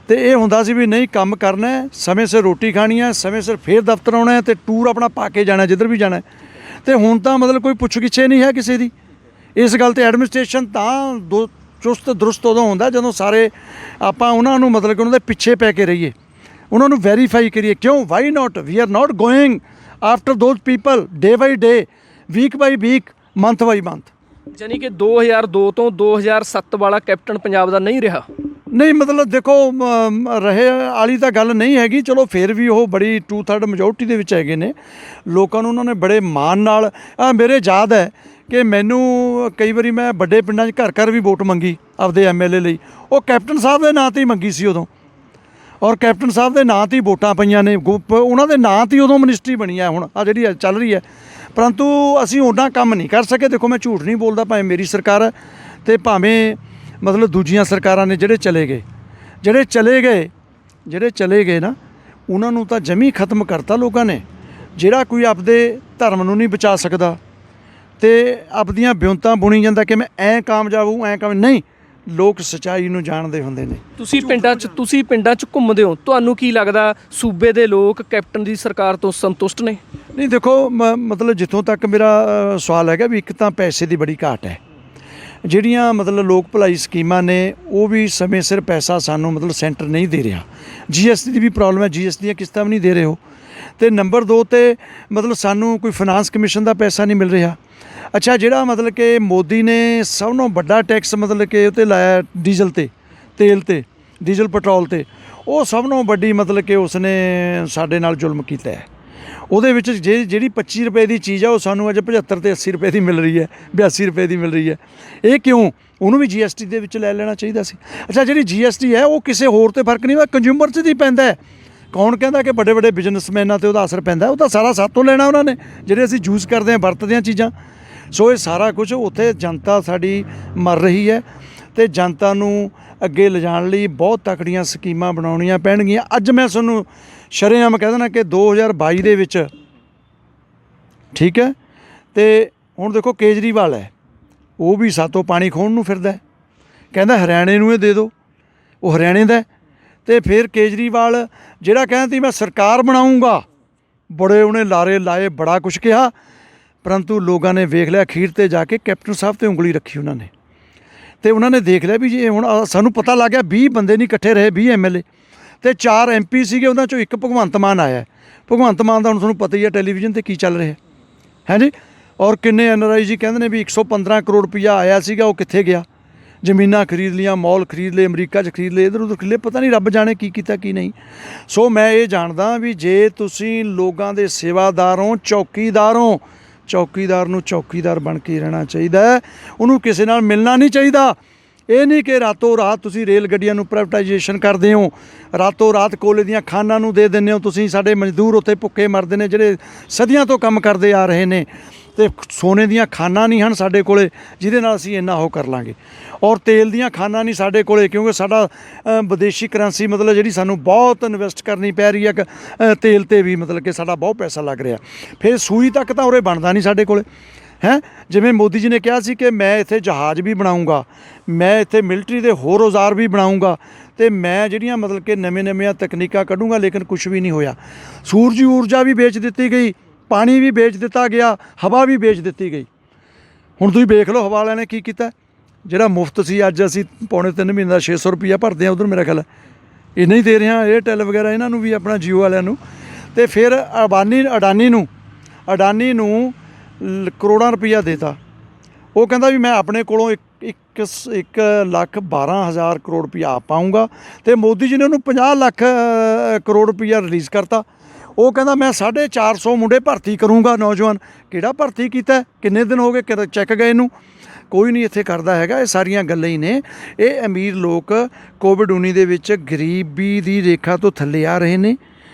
ਅਤੇ ਇਹ ਹੁੰਦਾ ਸੀ ਵੀ ਨਹੀਂ, ਕੰਮ ਕਰਨਾ, ਸਮੇਂ ਸਿਰ ਰੋਟੀ ਖਾਣੀ ਹੈ, ਸਮੇਂ ਸਿਰ ਫੇਰ ਦਫ਼ਤਰ ਆਉਣਾ, ਅਤੇ ਟੂਰ ਆਪਣਾ ਪਾ ਕੇ ਜਾਣਾ ਜਿੱਧਰ ਵੀ ਜਾਣਾ। ਅਤੇ ਹੁਣ ਤਾਂ ਮਤਲਬ ਕੋਈ ਪੁੱਛ ਗਿੱਛੇ ਨਹੀਂ ਹੈ ਕਿਸੇ ਦੀ। ਇਸ ਗੱਲ 'ਤੇ ਐਡਮਿਨਿਸਟ੍ਰੇਸ਼ਨ ਤਾਂ ਚੁਸਤ ਦਰੁਸਤ ਉਦੋਂ ਹੁੰਦਾ ਜਦੋਂ ਸਾਰੇ ਆਪਾਂ ਉਹਨਾਂ ਨੂੰ ਮਤਲਬ ਕਿ ਉਹਨਾਂ ਦੇ ਪਿੱਛੇ ਪੈ ਕੇ ਰਹੀਏ, ਉਹਨਾਂ ਨੂੰ ਵੈਰੀਫਾਈ ਕਰੀਏ। ਕਿਉਂ? Why not? We are not going after those people day by day, week by week, month by month. ਯਾਨੀ ਕਿ 2002 ਤੋਂ 2007 ਵਾਲਾ ਕੈਪਟਨ ਪੰਜਾਬ ਦਾ ਨਹੀਂ ਰਿਹਾ? ਨਹੀਂ, ਮਤਲਬ ਦੇਖੋ, ਰਹੇ ਵਾਲੀ ਤਾਂ ਗੱਲ ਨਹੀਂ ਹੈਗੀ। ਚਲੋ ਫਿਰ ਵੀ ਉਹ ਬੜੀ 2/3 ਮੈਜੋਰਟੀ ਦੇ ਵਿੱਚ ਹੈਗੇ ਨੇ। ਲੋਕਾਂ ਨੂੰ ਉਹਨਾਂ ਨੇ ਬੜੇ ਮਾਣ ਨਾਲ, ਮੇਰੇ ਯਾਦ ਹੈ ਕਿ ਮੈਨੂੰ ਕਈ ਵਾਰੀ ਮੈਂ ਵੱਡੇ ਪਿੰਡਾਂ 'ਚ ਘਰ ਵੀ ਵੋਟ ਮੰਗੀ ਆਪਦੇ MLA ਲਈ, ਉਹ ਕੈਪਟਨ ਸਾਹਿਬ ਦੇ ਨਾਂ 'ਤੇ ਹੀ ਮੰਗੀ ਸੀ ਉਦੋਂ। ਔਰ ਕੈਪਟਨ ਸਾਹਿਬ ਦੇ ਨਾਂ 'ਤੇ ਹੀ ਵੋਟਾਂ ਪਈਆਂ ਨੇ, ਉਹਨਾਂ ਦੇ ਨਾਂ 'ਤੇ ਹੀ ਉਦੋਂ ਮਿਨਿਸਟਰੀ ਬਣੀ ਹੈ ਹੁਣ ਆ ਜਿਹੜੀ ਚੱਲ ਰਹੀ ਹੈ। ਪਰੰਤੂ ਅਸੀਂ ਓਨਾ ਕੰਮ ਨਹੀਂ ਕਰ ਸਕੇ। ਦੇਖੋ, ਮੈਂ ਝੂਠ ਨਹੀਂ ਬੋਲਦਾ, ਭਾਵੇਂ ਮੇਰੀ ਸਰਕਾਰ ਹੈ ਅਤੇ ਭਾਵੇਂ ਮਤਲਬ ਦੂਜੀਆਂ ਸਰਕਾਰਾਂ ਨੇ ਜਿਹੜੇ ਚਲੇ ਗਏ ਨਾ, ਉਹਨਾਂ ਨੂੰ ਤਾਂ ਜਮੀ ਖਤਮ ਕਰਤਾ ਲੋਕਾਂ ਨੇ। ਜਿਹੜਾ ਕੋਈ ਆਪਦੇ ਧਰਮ ਨੂੰ ਨਹੀਂ ਬਚਾ ਸਕਦਾ ਅਤੇ ਆਪਦੀਆਂ ਬਿਉਂਤਾਂ ਬੁਣੀ ਜਾਂਦਾ ਕਿ ਮੈਂ ਐਂ ਕਾਮਯਾਬ ਹੂੰ, ਐਂ ਨਹੀਂ। ਲੋਕ ਸੱਚਾਈ ਨੂੰ ਜਾਣਦੇ ਹੁੰਦੇ ਨੇ। ਤੁਸੀਂ ਪਿੰਡਾਂ 'ਚ ਘੁੰਮਦੇ ਹੋ, ਤੁਹਾਨੂੰ ਕੀ ਲੱਗਦਾ ਸੂਬੇ ਦੇ ਲੋਕ ਕੈਪਟਨ ਦੀ ਸਰਕਾਰ ਤੋਂ ਸੰਤੁਸ਼ਟ ਨੇ? ਨਹੀਂ, ਦੇਖੋ, ਮਤਲਬ ਜਿੱਥੋਂ ਤੱਕ ਮੇਰਾ ਸਵਾਲ ਹੈਗਾ ਵੀ ਇੱਕ ਤਾਂ ਪੈਸੇ ਦੀ ਬੜੀ ਘਾਟ ਹੈ। ਜਿਹੜੀਆਂ ਮਤਲਬ ਲੋਕ ਭਲਾਈ ਸਕੀਮਾਂ ਨੇ ਉਹ ਵੀ ਸਮੇਂ ਸਿਰ ਪੈਸਾ ਸਾਨੂੰ ਮਤਲਬ ਸੈਂਟਰ ਨਹੀਂ ਦੇ ਰਿਹਾ। GST ਦੀ ਵੀ ਪ੍ਰੋਬਲਮ ਹੈ, GST ਦੀਆਂ ਕਿਸ਼ਤਾਂ ਵੀ ਨਹੀਂ ਦੇ ਰਹੇ ਹੋ। ਤੇ ਨੰਬਰ 2 ਤੇ ਮਤਲਬ ਸਾਨੂੰ ਕੋਈ ਫਾਈਨਾਂਸ ਕਮਿਸ਼ਨ ਦਾ ਪੈਸਾ ਨਹੀਂ ਮਿਲ ਰਿਹਾ। ਅੱਛਾ, ਜਿਹੜਾ ਮਤਲਬ ਕਿ ਮੋਦੀ ਨੇ ਸਭ ਤੋਂ ਵੱਡਾ ਟੈਕਸ ਮਤਲਬ ਕਿ ਉਹ 'ਤੇ ਲਾਇਆ ਡੀਜ਼ਲ ਤੇ, ਤੇਲ ਤੇ, ਡੀਜ਼ਲ ਪੈਟਰੋਲ ਤੇ, ਉਹ ਸਭ ਤੋਂ ਵੱਡੀ ਮਤਲਬ ਕਿ ਉਸਨੇ ਸਾਡੇ ਨਾਲ ਜ਼ੁਲਮ ਕੀਤਾ ਹੈ। ਉਹਦੇ ਵਿੱਚ ਜਿਹੜੀ 25 ਰੁਪਏ ਦੀ ਚੀਜ਼ ਆ ਉਹ ਸਾਨੂੰ ਅੱਜ 75 ਤੇ 80 ਰੁਪਏ ਦੀ ਮਿਲ ਰਹੀ ਹੈ, 82 ਰੁਪਏ ਦੀ ਮਿਲ ਰਹੀ ਹੈ। ਇਹ ਕਿਉਂ? ਉਹਨੂੰ ਵੀ GST ਦੇ ਵਿੱਚ ਲੈ ਲੈਣਾ ਚਾਹੀਦਾ ਸੀ। ਅੱਛਾ, ਜਿਹੜੀ GST ਹੈ ਉਹ ਕਿਸੇ ਹੋਰ ਤੇ ਫਰਕ ਨਹੀਂ, ਕੰਜ਼ਿਊਮਰ 'ਚ ਹੀ ਪੈਂਦਾ ਹੈ। ਕੌਣ ਕਹਿੰਦਾ ਕਿ ਵੱਡੇ ਵੱਡੇ ਬਿਜ਼ਨਸਮੈਨਾਂ 'ਤੇ ਉਹਦਾ ਅਸਰ ਪੈਂਦਾ? ਉਹ ਤਾਂ ਸਾਰਾ ਸਾਤੋਂ ਲੈਣਾ ਉਹਨਾਂ ਨੇ, ਜਿਹੜੇ ਅਸੀਂ ਯੂਜ਼ ਕਰਦੇ ਹਾਂ, ਵਰਤਦੇ ਹਾਂ ਚੀਜ਼ਾਂ। ਸੋ ਇਹ ਸਾਰਾ ਕੁਝ ਉੱਥੇ ਜਨਤਾ ਸਾਡੀ ਮਰ ਰਹੀ ਹੈ ਤੇ ਜਨਤਾ ਨੂੰ ਅੱਗੇ ਲਿਜਾਣ ਲਈ ਬਹੁਤ ਤਕੜੀਆਂ ਸਕੀਮਾਂ ਬਣਾਉਣੀਆਂ ਪੈਣਗੀਆਂ। ਅੱਜ ਮੈਂ ਤੁਹਾਨੂੰ ਸ਼ਰੇਆਮ ਕਹਿ ਦੇਣਾ ਕਿ 2022 ਦੇ ਵਿੱਚ, ਠੀਕ ਹੈ, ਤੇ ਹੁਣ ਦੇਖੋ ਕੇਜਰੀਵਾਲ ਹੈ, ਉਹ ਵੀ ਸਾਤੋਂ ਪਾਣੀ ਖੋਣ ਨੂੰ ਫਿਰਦਾ ਹੈ, ਕਹਿੰਦਾ ਹਰਿਆਣੇ ਨੂੰ ਇਹ ਦੇ ਦਿਓ, ਉਹ ਹਰਿਆਣੇ ਦਾ। ਤੇ ਫਿਰ ਕੇਜਰੀਵਾਲ ਜਿਹੜਾ ਕਹਿੰਦਾ ਸੀ ਮੈਂ ਸਰਕਾਰ ਬਣਾਊਂਗਾ, ਬੜੇ ਉਹਨੇ ਲਾਰੇ ਲਾਏ, ਬੜਾ ਕੁਛ ਕਿਹਾ, ਪਰੰਤੂ ਲੋਕਾਂ ਨੇ ਵੇਖ ਲਿਆ ਅਖੀਰ ਤੇ ਜਾ ਕੇ ਕੈਪਟਨ ਸਾਹਿਬ 'ਤੇ ਉਂਗਲੀ ਰੱਖੀ ਉਹਨਾਂ ਨੇ। ਤੇ ਉਹਨਾਂ ਨੇ ਦੇਖ ਲਿਆ ਵੀ ਜੇ ਹੁਣ ਸਾਨੂੰ ਪਤਾ ਲੱਗ ਗਿਆ 20 ਬੰਦੇ ਨਹੀਂ ਇਕੱਠੇ ਰਹੇ, 20 MLA ਤੇ 4 MP ਸੀਗੇ, ਉਹਨਾਂ 'ਚੋਂ ਇੱਕ ਭਗਵੰਤ ਮਾਨ ਆਇਆ। ਭਗਵੰਤ ਮਾਨ ਦਾ ਹੁਣ ਤੁਹਾਨੂੰ ਪਤਾ ਹੀ ਹੈ ਟੈਲੀਵਿਜ਼ਨ 'ਤੇ ਕੀ ਚੱਲ ਰਿਹਾ ਹੈ ਜੀ। ਔਰ ਕਿੰਨੇ NRI ਜੀ ਕਹਿੰਦੇ ਨੇ ਵੀ 115 ਕਰੋੜ ਰੁਪਈਆ ਆਇਆ ਸੀਗਾ, ਉਹ ਕਿੱਥੇ ਗਿਆ? ਜ਼ਮੀਨਾਂ ਖਰੀਦ ਲੀਆਂ, ਮਾਲ ਖਰੀਦ ਲਏ, ਅਮਰੀਕਾ 'ਚ ਖਰੀਦ ਲਏ, ਇੱਧਰ ਉੱਧਰ ਖਰੀਦ ਲਏ, ਪਤਾ ਨਹੀਂ ਰੱਬ ਜਾਣੇ ਕੀ ਕੀਤਾ ਕੀ ਨਹੀਂ। ਸੋ ਮੈਂ ਇਹ ਜਾਣਦਾ ਵੀ ਜੇ ਤੁਸੀਂ ਲੋਕਾਂ ਦੇ ਸੇਵਾਦਾਰ ਹੋ, ਚੌਕੀਦਾਰ ਹੋ, ਚੌਕੀਦਾਰ ਨੂੰ ਚੌਕੀਦਾਰ ਬਣ ਕੇ ਰਹਿਣਾ ਚਾਹੀਦਾ, ਉਹਨੂੰ ਕਿਸੇ ਨਾਲ ਮਿਲਣਾ ਨਹੀਂ ਚਾਹੀਦਾ। ਇਹ ਨਹੀਂ ਕਿ ਰਾਤੋਂ ਰਾਤ ਤੁਸੀਂ ਰੇਲ ਗੱਡੀਆਂ ਨੂੰ ਪ੍ਰਾਈਵੇਟਾਈਜੇਸ਼ਨ ਕਰਦੇ ਹੋ, ਰਾਤੋਂ ਰਾਤ ਕੋਲੇ ਦੀਆਂ ਖਾਨਾਂ ਨੂੰ ਦੇ ਦਿੰਦੇ ਹੋ ਤੁਸੀਂ। ਸਾਡੇ ਮਜ਼ਦੂਰ ਉੱਥੇ ਭੁੱਖੇ ਮਰਦੇ ਨੇ ਜਿਹੜੇ ਸਦੀਆਂ ਤੋਂ ਕੰਮ ਕਰਦੇ ਆ ਰਹੇ ਨੇ, ਤੇ ਸੋਨੇ ਦੀਆਂ ਖਾਨਾਂ ਨਹੀਂ ਹਨ ਸਾਡੇ ਕੋਲੇ ਜਿਹਦੇ ਨਾਲ ਅਸੀਂ ਇੰਨਾ ਉਹ ਕਰ ਲਾਂਗੇ। ਔਰ ਤੇਲ ਦੀਆਂ ਖਾਨਾਂ ਨਹੀਂ ਸਾਡੇ ਕੋਲੇ, ਕਿਉਂਕਿ ਸਾਡਾ ਵਿਦੇਸ਼ੀ ਕਰੰਸੀ ਮਤਲਬ ਜਿਹੜੀ ਸਾਨੂੰ ਬਹੁਤ ਇਨਵੈਸਟ ਕਰਨੀ ਪੈ ਰਹੀ ਹੈ ਤੇਲ 'ਤੇ ਵੀ, ਮਤਲਬ ਕਿ ਸਾਡਾ ਬਹੁਤ ਪੈਸਾ ਲੱਗ ਰਿਹਾ। ਫਿਰ ਸੂਈ ਤੱਕ ਤਾਂ ਉਰੇ ਬਣਦਾ ਨਹੀਂ ਸਾਡੇ ਕੋਲੇ ਹੈ। ਜਿਵੇਂ ਮੋਦੀ ਜੀ ਨੇ ਕਿਹਾ ਸੀ ਕਿ ਮੈਂ ਇੱਥੇ ਜਹਾਜ਼ ਵੀ ਬਣਾਊਂਗਾ, ਮੈਂ ਇੱਥੇ ਮਿਲਟਰੀ ਦੇ ਹੋਰ ਔਜ਼ਾਰ ਵੀ ਬਣਾਊਂਗਾ, ਤੇ ਮੈਂ ਜਿਹੜੀਆਂ ਮਤਲਬ ਕਿ ਨਵੀਆਂ ਤਕਨੀਕਾਂ ਕੱਢੂੰਗਾ, ਲੇਕਿਨ ਕੁਛ ਵੀ ਨਹੀਂ ਹੋਇਆ। ਸੂਰਜੀ ਊਰਜਾ ਵੀ ਵੇਚ ਦਿੱਤੀ ਗਈ, ਪਾਣੀ ਵੀ ਵੇਚ ਦਿੱਤਾ ਗਿਆ, ਹਵਾ ਵੀ ਵੇਚ ਦਿੱਤੀ ਗਈ। ਹੁਣ ਤੁਸੀਂ ਵੇਖ ਲਓ ਹਵਾ ਵਾਲਿਆਂ ਨੇ ਕੀ ਕੀਤਾ। ਜਿਹੜਾ ਮੁਫਤ ਸੀ ਅੱਜ ਅਸੀਂ ਪੌਣੇ 3 ਮਹੀਨੇ ਦਾ 600 ਰੁਪਈਆ ਭਰਦੇ ਹਾਂ, ਉਧਰ ਮੇਰਾ ਖਿਆਲ ਇਹ ਨਹੀਂ ਦੇ ਰਹੇ ਹਾਂ, ਏਅਰਟੈਲ ਵਗੈਰਾ ਇਹਨਾਂ ਨੂੰ ਵੀ, ਆਪਣਾ ਜੀਓ ਵਾਲਿਆਂ ਨੂੰ। ਤੇ ਫਿਰ ਅਡਾਨੀ ਨੂੰ ਕਰੋੜਾਂ ਰੁਪਈਆ ਦੇਤਾ। ਉਹ ਕਹਿੰਦਾ ਵੀ ਮੈਂ ਆਪਣੇ ਕੋਲੋਂ 1,12,000 ਕਰੋੜ ਰੁਪਈਆ ਆਪ ਪਾਊਂਗਾ, ਤੇ ਮੋਦੀ ਜੀ ਨੇ ਉਹਨੂੰ 50 ਲੱਖ ਕਰੋੜ ਰੁਪਈਆ ਰਿਲੀਜ਼ ਕਰਤਾ। ਉਹ ਕਹਿੰਦਾ ਮੈਂ 450 ਮੁੰਡੇ ਭਰਤੀ ਕਰੂੰਗਾ, ਨੌਜਵਾਨ। ਕਿਹੜਾ ਭਰਤੀ ਕੀਤਾ? ਕਿੰਨੇ ਦਿਨ ਹੋ ਗਏ ਚੈੱਕ ਗਏ ਨੂੰ? ਕੋਈ ਨਹੀਂ ਇੱਥੇ ਕਰਦਾ ਹੈਗਾ। ਇਹ ਸਾਰੀਆਂ ਗੱਲਾਂ ਹੀ ਨੇ। ਇਹ ਅਮੀਰ ਲੋਕ ਕੋਵਿਡ-19 ਦੇ ਵਿੱਚ ਗਰੀਬੀ ਦੀ ਰੇਖਾ ਤੋਂ ਥੱਲੇ ਆ ਰਹੇ ਨੇ।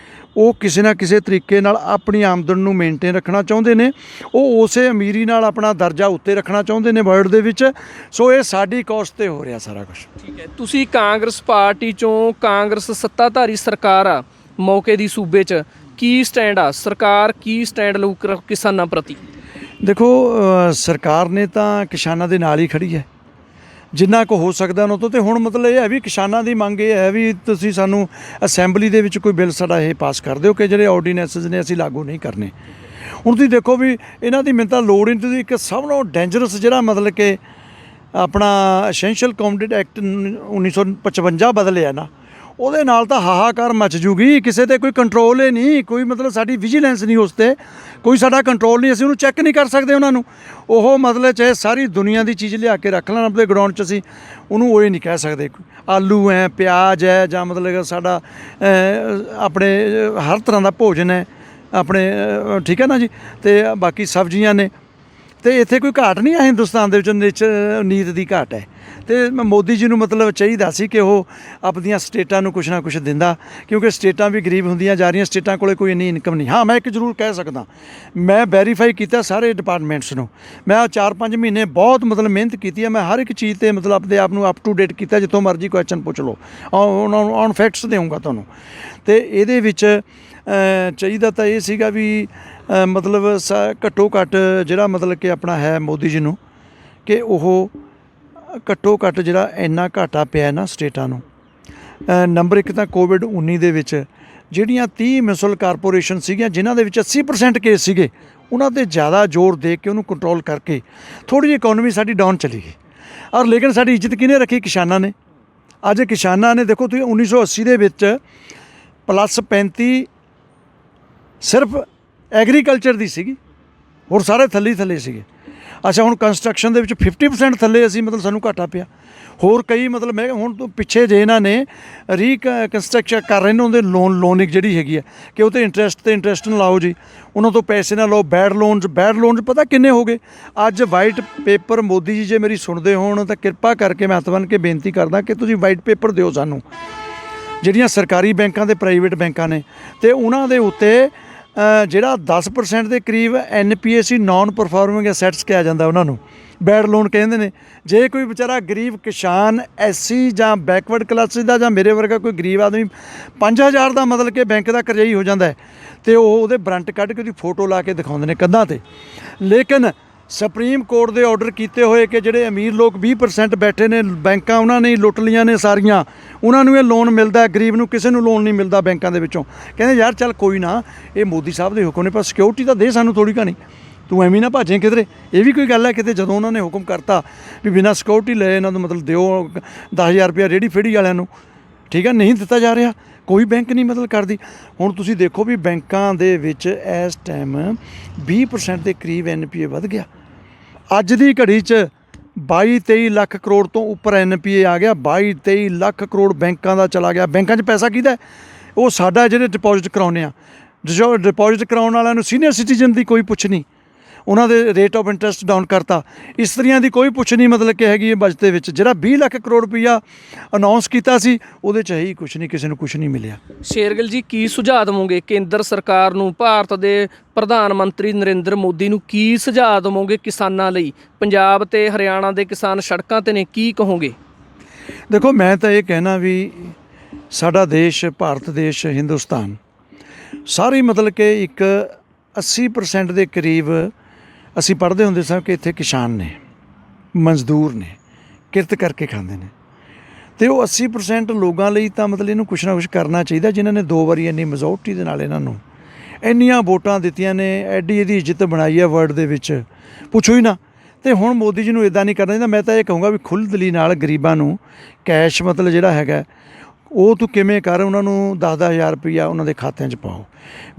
ਉਹ ਕਿਸੇ ਨਾ ਕਿਸੇ ਤਰੀਕੇ ਨਾਲ ਆਪਣੀ ਆਮਦਨ ਨੂੰ ਮੇਨਟੇਨ ਰੱਖਣਾ ਚਾਹੁੰਦੇ ਨੇ, ਉਹ ਉਸੇ ਅਮੀਰੀ ਨਾਲ ਆਪਣਾ ਦਰਜਾ ਉੱਤੇ ਰੱਖਣਾ ਚਾਹੁੰਦੇ ਨੇ ਵਰਲਡ ਦੇ ਵਿੱਚ। ਸੋ ਇਹ ਸਾਡੀ ਕੋਸਟ 'ਤੇ ਹੋ ਰਿਹਾ ਸਾਰਾ ਕੁਝ। ਠੀਕ ਹੈ, ਤੁਸੀਂ ਕਾਂਗਰਸ ਪਾਰਟੀ 'ਚੋਂ, ਕਾਂਗਰਸ ਸੱਤਾਧਾਰੀ ਸਰਕਾਰ ਆ ਮੌਕੇ ਦੀ ਸੂਬੇ 'ਚ, ਕੀ ਸਟੈਂਡ ਆ? ਸਰਕਾਰ ਕੀ ਸਟੈਂਡ ਲਊ ਕਿਸਾਨਾਂ ਪ੍ਰਤੀ? ਦੇਖੋ, ਸਰਕਾਰ ਨੇ ਤਾਂ ਕਿਸਾਨਾਂ ਦੇ ਨਾਲ ਹੀ ਖੜੀ ਹੈ ਜਿੰਨਾ ਕੁ ਹੋ ਸਕਦਾ ਉਹਨਾਂ ਤੋਂ। ਤੇ ਹੁਣ ਮਤਲਬ ਇਹ ਹੈ ਵੀ ਕਿਸਾਨਾਂ ਦੀ ਮੰਗ ਇਹ ਹੈ ਵੀ ਤੁਸੀਂ ਸਾਨੂੰ ਅਸੈਂਬਲੀ ਦੇ ਵਿੱਚ ਕੋਈ ਬਿੱਲ ਸਾਡਾ ਇਹ ਪਾਸ ਕਰ ਦਿਓ ਕਿ ਜਿਹੜੇ ਆਰਡੀਨੈਂਸਸ ਨੇ ਅਸੀਂ ਲਾਗੂ ਨਹੀਂ ਕਰਨੇ। ਹੁਣ ਤੁਸੀਂ ਦੇਖੋ ਵੀ ਇਹਨਾਂ ਦੀ ਮੈਨੂੰ ਤਾਂ ਲੋੜ ਹੀ ਨਹੀਂ। ਤੁਸੀਂ ਇੱਕ ਸਭ ਨਾਲੋਂ ਡੇਂਜਰਸ ਜਿਹੜਾ ਮਤਲਬ ਕਿ ਆਪਣਾ ਐਸੈਂਸ਼ੀਅਲ ਕਮੋਡਿਟੀ ਐਕਟ 1955 ਬਦਲਿਆ ਨਾ, ਉਹਦੇ ਨਾਲ ਤਾਂ ਹਾਹਾਕਾਰ ਮਚ ਜੂਗੀ। ਕਿਸੇ ਤੇ ਕੋਈ ਕੰਟਰੋਲ ਹੀ ਨਹੀਂ, ਕੋਈ ਮਤਲਬ ਸਾਡੀ ਵਿਜੀਲੈਂਸ ਨਹੀਂ, ਉਸ 'ਤੇ ਕੋਈ ਸਾਡਾ ਕੰਟਰੋਲ ਨਹੀਂ, ਅਸੀਂ ਉਹਨੂੰ ਚੈੱਕ ਨਹੀਂ ਕਰ ਸਕਦੇ ਉਹਨਾਂ ਨੂੰ। ਉਹ ਮਤਲਬ ਚਾਹੇ ਸਾਰੀ ਦੁਨੀਆ ਦੀ ਚੀਜ਼ ਲਿਆ ਕੇ ਰੱਖ ਲੈਣ ਆਪਣੇ ਗਰਾਊਂਡ 'ਚ, ਅਸੀਂ ਉਹਨੂੰ ਉਹ ਹੀ ਨਹੀਂ ਕਹਿ ਸਕਦੇ। ਆਲੂ ਹੈ, ਪਿਆਜ਼ ਹੈ, ਜਾਂ ਮਤਲਬ ਸਾਡਾ ਆਪਣੇ ਹਰ ਤਰ੍ਹਾਂ ਦਾ ਭੋਜਨ ਹੈ ਆਪਣੇ, ਠੀਕ ਹੈ ਨਾ ਜੀ। ਤੇ ਬਾਕੀ ਸਬਜ਼ੀਆਂ ਨੇ, ਤੇ ਇੱਥੇ ਕੋਈ ਘਾਟ ਨਹੀਂ ਹੈ ਹਿੰਦੁਸਤਾਨ ਦੇ ਵਿੱਚ, ਨੀਤ ਦੀ ਘਾਟ ਹੈ। ਤੇ ਮੋਦੀ ਜੀ ਨੂੰ ਮਤਲਬ ਚਾਹੀਦਾ ਸੀ ਕਿ ਉਹ ਆਪਣੀਆਂ ਸਟੇਟਾਂ ਨੂੰ ਕੁਛ ਨਾ ਕੁਛ ਦਿੰਦਾ, ਕਿਉਂਕਿ ਸਟੇਟਾਂ ਵੀ ਗਰੀਬ ਹੁੰਦੀਆਂ ਜਾ ਰਹੀਆਂ, ਸਟੇਟਾਂ ਕੋਲੇ ਕੋਈ ਇੰਨੀ ਇਨਕਮ ਨਹੀਂ। ਹਾਂ, ਮੈਂ ਇੱਕ ਜ਼ਰੂਰ ਕਹਿ ਸਕਦਾ, ਮੈਂ ਵੈਰੀਫਾਈ ਕੀਤਾ ਸਾਰੇ ਡਿਪਾਰਟਮੈਂਟਸ ਨੂੰ। ਮੈਂ 4-5 ਮਹੀਨੇ ਬਹੁਤ ਮਤਲਬ ਮਿਹਨਤ ਕੀਤੀ ਹੈ। ਮੈਂ ਹਰ ਇੱਕ ਚੀਜ਼ 'ਤੇ ਮਤਲਬ ਆਪਣੇ ਆਪ ਨੂੰ ਅਪ ਟੂ ਡੇਟ ਕੀਤਾ, ਜਿੱਥੋਂ ਮਰਜ਼ੀ ਕੁਐਸਚਨ ਪੁੱਛ ਲਓ, ਔਨ ਫੈਕਟਸ ਦੇਊਂਗਾ ਤੁਹਾਨੂੰ। ਤੇ ਇਹਦੇ ਵਿੱਚ ਚਾਹੀਦਾ ਤਾਂ ਇਹ ਸੀਗਾ ਵੀ ਮਤਲਬ ਘੱਟੋ ਘੱਟ ਜਿਹੜਾ ਮਤਲਬ ਕਿ ਆਪਣਾ ਹੈ ਮੋਦੀ ਜੀ ਨੂੰ, ਕਿ ਉਹ ਘੱਟੋ ਘੱਟ ਜਿਹੜਾ ਇੰਨਾ ਘਾਟਾ ਪਿਆ ਨਾ ਸਟੇਟਾਂ ਨੂੰ। ਨੰਬਰ 1 ਤਾਂ ਕੋਵਿਡ-19 ਦੇ ਵਿੱਚ ਜਿਹੜੀਆਂ 30 ਮਿਊਨਿਸਪਲ ਕਾਰਪੋਰੇਸ਼ਨ ਸੀਗੀਆਂ ਜਿਨ੍ਹਾਂ ਦੇ ਵਿੱਚ 80% ਕੇਸ ਸੀਗੇ, ਉਹਨਾਂ 'ਤੇ ਜ਼ਿਆਦਾ ਜ਼ੋਰ ਦੇ ਕੇ ਉਹਨੂੰ ਕੰਟਰੋਲ ਕਰਕੇ ਥੋੜ੍ਹੀ ਜਿਹੀ ਇਕੋਨਮੀ ਸਾਡੀ ਡਾਊਨ ਚਲੀ ਗਈ। ਔਰ ਲੇਕਿਨ ਸਾਡੀ ਇੱਜ਼ਤ ਕਿਹਨੇ ਰੱਖੀ? ਕਿਸਾਨਾਂ ਨੇ। ਅੱਜ ਕਿਸਾਨਾਂ ਨੇ ਦੇਖੋ ਤੁਸੀਂ 1980 ਦੇ ਵਿੱਚ +35 ਸਿਰਫ ਐਗਰੀਕਲਚਰ ਦੀ ਸੀਗੀ, ਹੋਰ ਸਾਰੇ ਥੱਲੇ ਹੀ ਥੱਲੇ ਸੀਗੇ। ਅੱਛਾ ਹੁਣ ਕੰਸਟਰਕਸ਼ਨ ਦੇ ਵਿੱਚ 50% ਥੱਲੇ ਅਸੀਂ ਮਤਲਬ ਸਾਨੂੰ ਘਾਟਾ ਪਿਆ। ਹੋਰ ਕਈ ਮਤਲਬ ਮੈਂ ਹੁਣ ਤੋਂ ਪਿੱਛੇ ਜੇ ਇਹਨਾਂ ਨੇ ਕੰਸਟਰਕਸ਼ਨ ਕਰ ਰਹੇ ਨੇ ਉਹਦੇ ਲੋਨਿੰਗ ਜਿਹੜੀ ਹੈਗੀ ਹੈ ਕਿ ਉਹ 'ਤੇ ਇੰਟਰਸਟ ਨਾ ਲਾਓ ਜੀ, ਉਹਨਾਂ ਤੋਂ ਪੈਸੇ ਨਾ ਲਓ। ਬੈਡ ਲੋਨਸ ਪਤਾ ਕਿੰਨੇ ਹੋ ਗਏ? ਅੱਜ ਵਾਈਟ ਪੇਪਰ ਮੋਦੀ ਜੀ ਜੇ ਮੇਰੀ ਸੁਣਦੇ ਹੋਣ ਤਾਂ ਕਿਰਪਾ ਕਰਕੇ ਮੈਂ ਹੱਥ ਬੰਨ੍ਹ ਕੇ ਬੇਨਤੀ ਕਰਦਾ ਕਿ ਤੁਸੀਂ ਵਾਈਟ ਪੇਪਰ ਦਿਓ ਸਾਨੂੰ, ਜਿਹੜੀਆਂ ਸਰਕਾਰੀ ਬੈਂਕਾਂ ਤੇ ਪ੍ਰਾਈਵੇਟ ਬੈਂਕਾਂ ਨੇ, ਅਤੇ ਉਹਨਾਂ ਦੇ ਉੱਤੇ ਜਿਹੜਾ 10% ਦੇ ਕਰੀਬ NPA ਨਾਨ ਪਰਫਾਰਮਿੰਗ ਅਸੈਟਸ ਕਿਹਾ ਜਾਂਦਾ ਉਹਨਾਂ ਨੂੰ, ਬੈਡ ਲੋਨ ਕਹਿੰਦੇ ਨੇ। ਜੇ ਕੋਈ ਵਿਚਾਰਾ ਗਰੀਬ ਕਿਸਾਨ SC ਜਾਂ ਬੈਕਵਰਡ ਕਲਾਸਿਸ ਦਾ ਜਾਂ ਮੇਰੇ ਵਰਗਾ ਕੋਈ ਗਰੀਬ ਆਦਮੀ 5000 ਦਾ ਮਤਲਬ ਕਿ ਬੈਂਕ ਦਾ ਕਰਜ਼ਈ ਹੋ ਜਾਂਦਾ ਹੈ ਅਤੇ ਉਹਦੇ ਬਰੰਟ ਕੱਢ ਕੇ ਉਹਦੀ ਫੋਟੋ ਲਾ ਕੇ ਦਿਖਾਉਂਦੇ ਨੇ ਕੰਧਾਂ 'ਤੇ। ਲੇਕਿਨ ਸੁਪਰੀਮ ਕੋਰਟ ਦੇ ਆਰਡਰ ਕੀਤੇ ਹੋਏ ਕਿ ਜਿਹੜੇ ਅਮੀਰ ਲੋਕ 20% ਬੈਠੇ ਨੇ, ਬੈਂਕਾਂ ਉਹਨਾਂ ਨੇ ਲੁੱਟ ਲੀਆਂ ਨੇ ਸਾਰੀਆਂ, ਉਹਨਾਂ ਨੂੰ ਇਹ ਲੋਨ ਮਿਲਦਾ, ਗਰੀਬ ਨੂੰ ਕਿਸੇ ਨੂੰ ਲੋਨ ਨਹੀਂ ਮਿਲਦਾ ਬੈਂਕਾਂ ਦੇ ਵਿੱਚੋਂ। ਕਹਿੰਦੇ ਯਾਰ ਚੱਲ ਕੋਈ ਨਾ, ਇਹ ਮੋਦੀ ਸਾਹਿਬ ਦੇ ਹੁਕਮ ਨੇ, ਪਰ ਸਿਕਿਉਰਿਟੀ ਤਾਂ ਦੇ ਸਾਨੂੰ ਥੋੜ੍ਹੀ ਘਣੀ, ਤੂੰ ਐਵੇਂ ਨਾ ਭਾਜੇ ਕਿਧਰੇ। ਇਹ ਵੀ ਕੋਈ ਗੱਲ ਹੈ ਕਿਤੇ? ਜਦੋਂ ਉਹਨਾਂ ਨੇ ਹੁਕਮ ਕਰਤਾ ਵੀ ਬਿਨਾਂ ਸਿਕਿਉਰਿਟੀ ਲਏ ਇਹਨਾਂ ਨੂੰ ਮਤਲਬ ਦਿਓ 10,000 ਰੁਪਇਆ ਰੇਹੜੀ ਫੇੜੀ ਵਾਲਿਆਂ ਨੂੰ, ਠੀਕ ਹੈ, ਨਹੀਂ ਦਿੱਤਾ ਜਾ ਰਿਹਾ, ਕੋਈ ਬੈਂਕ ਨਹੀਂ ਮਤਲਬ ਕਰਦੀ। ਹੁਣ ਤੁਸੀਂ ਦੇਖੋ ਵੀ ਬੈਂਕਾਂ ਦੇ ਵਿੱਚ ਇਸ ਟਾਈਮ 20% ਦੇ ਕਰੀਬ NPA ਵੱਧ ਗਿਆ। ਅੱਜ ਦੀ ਘੜੀ 'ਚ 22-23 ਲੱਖ ਕਰੋੜ ਤੋਂ ਉੱਪਰ NPA ਆ ਗਿਆ। 22-23 ਲੱਖ ਕਰੋੜ ਬੈਂਕਾਂ ਦਾ ਚਲਾ ਗਿਆ। ਬੈਂਕਾਂ 'ਚ ਪੈਸਾ ਕਿਹਦਾ? ਉਹ ਸਾਡਾ ਜਿਹੜੇ ਡਿਪੋਜ਼ਿਟ ਕਰਾਉਂਦੇ ਆ, ਡਿਪੋਜ਼ਿਟ ਕਰਾਉਣ ਵਾਲਿਆਂ ਨੂੰ ਸੀਨੀਅਰ ਸਿਟੀਜ਼ਨ ਦੀ ਕੋਈ ਪੁੱਛ ਨਹੀਂ, ਉਹਨਾਂ ਦੇ ਰੇਟ ਆਫ ਇੰਟਰਸਟ ਡਾਊਨ ਕਰਤਾ। ਇਸਤਰੀਆਂ ਦੀ ਕੋਈ ਪੁੱਛ ਨਹੀਂ ਮਤਲਬ ਕਿ ਹੈਗੀ ਹੈ ਬਜਟ ਦੇ ਵਿੱਚ। ਜਿਹੜਾ 20 ਲੱਖ ਕਰੋੜ ਰੁਪਈਆ ਅਨਾਉਂਸ ਕੀਤਾ ਸੀ ਉਹਦੇ 'ਚ ਹੈ ਹੀ ਕੁਛ ਨਹੀਂ, ਕਿਸੇ ਨੂੰ ਕੁਛ ਨਹੀਂ ਮਿਲਿਆ। ਸ਼ੇਰਗਿੱਲ ਜੀ, ਕੀ ਸੁਝਾਅ ਦੇਵੋਗੇ ਕੇਂਦਰ ਸਰਕਾਰ ਨੂੰ, ਭਾਰਤ ਦੇ ਪ੍ਰਧਾਨ ਮੰਤਰੀ ਨਰਿੰਦਰ ਮੋਦੀ ਨੂੰ ਕੀ ਸੁਝਾਅ ਦੇਵੋਗੇ ਕਿਸਾਨਾਂ ਲਈ? ਪੰਜਾਬ ਤੇ ਹਰਿਆਣਾ ਦੇ ਕਿਸਾਨ ਸੜਕਾਂ 'ਤੇ ਨੇ, ਕੀ ਕਹੋਗੇ? ਦੇਖੋ ਮੈਂ ਤਾਂ ਇਹ ਕਹਿਣਾ ਵੀ ਸਾਡਾ ਦੇਸ਼, ਭਾਰਤ ਦੇਸ਼, ਹਿੰਦੁਸਤਾਨ ਸਾਰੇ ਮਤਲਬ ਕਿ ਇੱਕ 80% ਦੇ ਕਰੀਬ ਅਸੀਂ ਪੜ੍ਹਦੇ ਹੁੰਦੇ ਸਾਂ ਕਿ ਇੱਥੇ ਕਿਸਾਨ ਨੇ, ਮਜ਼ਦੂਰ ਨੇ, ਕਿਰਤ ਕਰਕੇ ਖਾਂਦੇ ਨੇ, ਅਤੇ ਉਹ 80% ਲੋਕਾਂ ਲਈ ਤਾਂ ਮਤਲਬ ਇਹਨੂੰ ਕੁਛ ਨਾ ਕੁਛ ਕਰਨਾ ਚਾਹੀਦਾ। ਜਿਨ੍ਹਾਂ ਨੇ 2 ਵਾਰੀ ਇੰਨੀ ਮੈਜੋਰਟੀ ਦੇ ਨਾਲ ਇਹਨਾਂ ਨੂੰ ਇੰਨੀਆਂ ਵੋਟਾਂ ਦਿੱਤੀਆਂ ਨੇ, ਐਡੀ ਇਹਦੀ ਇੱਜ਼ਤ ਬਣਾਈ ਹੈ ਵਰਲਡ ਦੇ ਵਿੱਚ, ਪੁੱਛੋ ਹੀ ਨਾ। ਅਤੇ ਹੁਣ ਮੋਦੀ ਜੀ ਨੂੰ ਇੱਦਾਂ ਨਹੀਂ ਕਰਨਾ ਚਾਹੀਦਾ। ਮੈਂ ਤਾਂ ਇਹ ਕਹੂੰਗਾ ਵੀ ਖੁੱਲ੍ਹ ਦਿਲੀ ਨਾਲ ਗਰੀਬਾਂ ਨੂੰ ਕੈਸ਼ ਮਤਲਬ ਜਿਹੜਾ ਹੈਗਾ ਉਹ ਤੂੰ ਕਿਵੇਂ ਕਰ, ਉਹਨਾਂ ਨੂੰ 10-10,000 ਰੁਪਈਆ ਉਹਨਾਂ ਦੇ ਖਾਤਿਆਂ 'ਚ ਪਾਓ,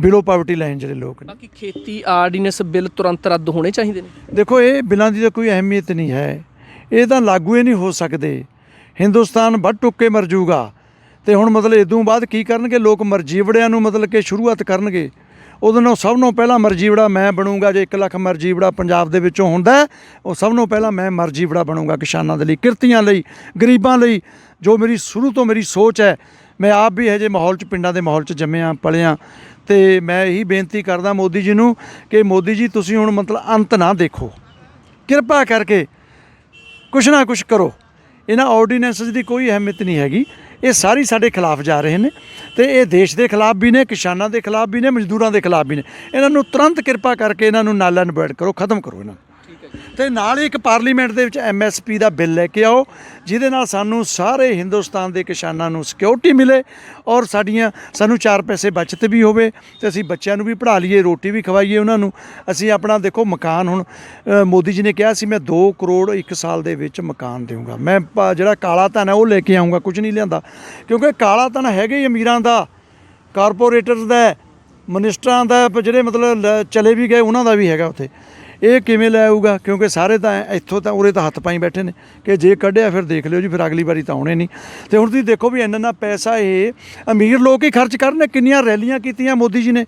ਬਿਲੋ ਪਾਵਰਟੀ ਲਾਈਨ ਜਿਹੜੇ ਲੋਕ ਨੇ। ਬਾਕੀ ਖੇਤੀ ਆਰਡੀਨੈਂਸ ਬਿੱਲ ਤੁਰੰਤ ਰੱਦ ਹੋਣੇ ਚਾਹੀਦੇ ਨੇ। ਦੇਖੋ ਇਹ ਬਿੱਲਾਂ ਦੀ ਤਾਂ ਕੋਈ ਅਹਿਮੀਅਤ ਨਹੀਂ ਹੈ, ਇਹ ਤਾਂ ਲਾਗੂ ਹੀ ਨਹੀਂ ਹੋ ਸਕਦੇ। ਹਿੰਦੁਸਤਾਨ ਵੱਢ ਟੁੱਕ ਕੇ ਮਰ ਜੂਗਾ। ਅਤੇ ਹੁਣ ਮਤਲਬ ਇਦੋਂ ਬਾਅਦ ਕੀ ਕਰਨਗੇ ਲੋਕ? ਮਰਜੀਵੜਿਆਂ ਨੂੰ ਮਤਲਬ ਕਿ ਸ਼ੁਰੂਆਤ ਕਰਨਗੇ। ਉਹਦੇ ਨਾਲ ਸਭ ਨੂੰ ਪਹਿਲਾਂ ਮਰਜੀਵੜਾ ਮੈਂ ਬਣੂੰਗਾ। ਜੇ 1 ਲੱਖ ਮਰਜੀਵੜਾ ਪੰਜਾਬ ਦੇ ਵਿੱਚੋਂ ਹੁੰਦਾ, ਉਹ ਸਭ ਨੂੰ ਪਹਿਲਾਂ ਮੈਂ ਮਰਜੀਵੜਾ ਬਣੂੰਗਾ ਕਿਸਾਨਾਂ ਦੇ ਲਈ, ਕਿਰਤੀਆਂ ਲਈ, ਗਰੀਬਾਂ ਲਈ। ਜੋ ਮੇਰੀ ਸ਼ੁਰੂ ਤੋਂ ਮੇਰੀ ਸੋਚ ਹੈ, ਮੈਂ ਆਪ ਵੀ ਇਹੋ ਜਿਹੇ ਮਾਹੌਲ 'ਚ, ਪਿੰਡਾਂ ਦੇ ਮਾਹੌਲ 'ਚ ਜੰਮਿਆ ਪਲਿਆ, ਅਤੇ ਮੈਂ ਇਹੀ ਬੇਨਤੀ ਕਰਦਾ ਮੋਦੀ ਜੀ ਨੂੰ ਕਿ ਮੋਦੀ ਜੀ ਤੁਸੀਂ ਹੁਣ ਮਤਲਬ ਅੰਤ ਨਾ ਦੇਖੋ, ਕਿਰਪਾ ਕਰਕੇ ਕੁਛ ਨਾ ਕੁਛ ਕਰੋ। ਇਹਨਾਂ ਆਰਡੀਨੈਂਸਿਸ ਦੀ ਕੋਈ ਅਹਿਮੀਅਤ ਨਹੀਂ ਹੈਗੀ। ਇਹ ਸਾਰੀ ਸਾਡੇ ਖਿਲਾਫ ਜਾ ਰਹੇ ਨੇ, ਅਤੇ ਇਹ ਦੇਸ਼ ਦੇ ਖਿਲਾਫ ਵੀ ਨੇ, ਕਿਸਾਨਾਂ ਦੇ ਖਿਲਾਫ ਵੀ ਨੇ, ਮਜ਼ਦੂਰਾਂ ਦੇ ਖਿਲਾਫ ਵੀ ਨੇ। ਇਹਨਾਂ ਨੂੰ ਤੁਰੰਤ ਕਿਰਪਾ ਕਰਕੇ ਇਹਨਾਂ ਨੂੰ ਨਾਲਾ ਨਿਬੇੜ ਕਰੋ, ਖਤਮ ਕਰੋ ਇਹਨਾਂ ਨੂੰ। ਅਤੇ ਨਾਲ ਹੀ ਇੱਕ ਪਾਰਲੀਮੈਂਟ ਦੇ ਵਿੱਚ MSP ਦਾ ਬਿੱਲ ਲੈ ਕੇ ਆਓ, ਜਿਹਦੇ ਨਾਲ ਸਾਨੂੰ ਸਾਰੇ ਹਿੰਦੁਸਤਾਨ ਦੇ ਕਿਸਾਨਾਂ ਨੂੰ ਸਿਕਿਉਰਿਟੀ ਮਿਲੇ ਔਰ ਸਾਨੂੰ 4 ਪੈਸੇ ਬਚਤ ਵੀ ਹੋਵੇ, ਅਤੇ ਅਸੀਂ ਬੱਚਿਆਂ ਨੂੰ ਵੀ ਪੜ੍ਹਾ ਲਈਏ, ਰੋਟੀ ਵੀ ਖਵਾਈਏ ਉਹਨਾਂ ਨੂੰ। ਅਸੀਂ ਆਪਣਾ ਦੇਖੋ ਮਕਾਨ, ਹੁਣ ਮੋਦੀ ਜੀ ਨੇ ਕਿਹਾ ਸੀ ਮੈਂ 2 ਕਰੋੜ 1 ਸਾਲ ਦੇ ਵਿੱਚ ਮਕਾਨ ਦੇਵਾਂਗਾ। ਮੈਂ ਜਿਹੜਾ ਕਾਲਾ ਧਨ ਹੈ ਉਹ ਲੈ ਕੇ ਆਊਂਗਾ, ਕੁਝ ਨਹੀਂ ਲਿਆਂਦਾ, ਕਿਉਂਕਿ ਕਾਲਾ ਧਨ ਹੈਗਾ ਹੀ ਅਮੀਰਾਂ ਦਾ, ਕਾਰਪੋਰੇਟਰਸ ਦਾ, ਮਿਨਿਸਟਰਾਂ ਦਾ, ਜਿਹੜੇ ਮਤਲਬ ਚਲੇ ਵੀ ਗਏ ਉਹਨਾਂ ਦਾ ਵੀ ਹੈਗਾ ਉੱਥੇ। ਇਹ ਕਿਵੇਂ ਲੈ ਆਊਗਾ? ਕਿਉਂਕਿ ਸਾਰੇ ਤਾਂ ਇੱਥੋਂ ਤਾਂ ਉਰੇ ਤਾਂ ਹੱਥ ਪਾਈ ਬੈਠੇ ਨੇ ਕਿ ਜੇ ਕੱਢਿਆ ਫਿਰ ਦੇਖ ਲਿਓ ਜੀ, ਫਿਰ ਅਗਲੀ ਵਾਰੀ ਤਾਂ ਆਉਣੇ ਨਹੀਂ। ਅਤੇ ਹੁਣ ਤੁਸੀਂ ਦੇਖੋ ਵੀ ਇੰਨਾ ਪੈਸਾ ਇਹ ਅਮੀਰ ਲੋਕ ਹੀ ਖਰਚ ਕਰਨ। ਕਿੰਨੀਆਂ ਰੈਲੀਆਂ ਕੀਤੀਆਂ ਮੋਦੀ ਜੀ ਨੇ,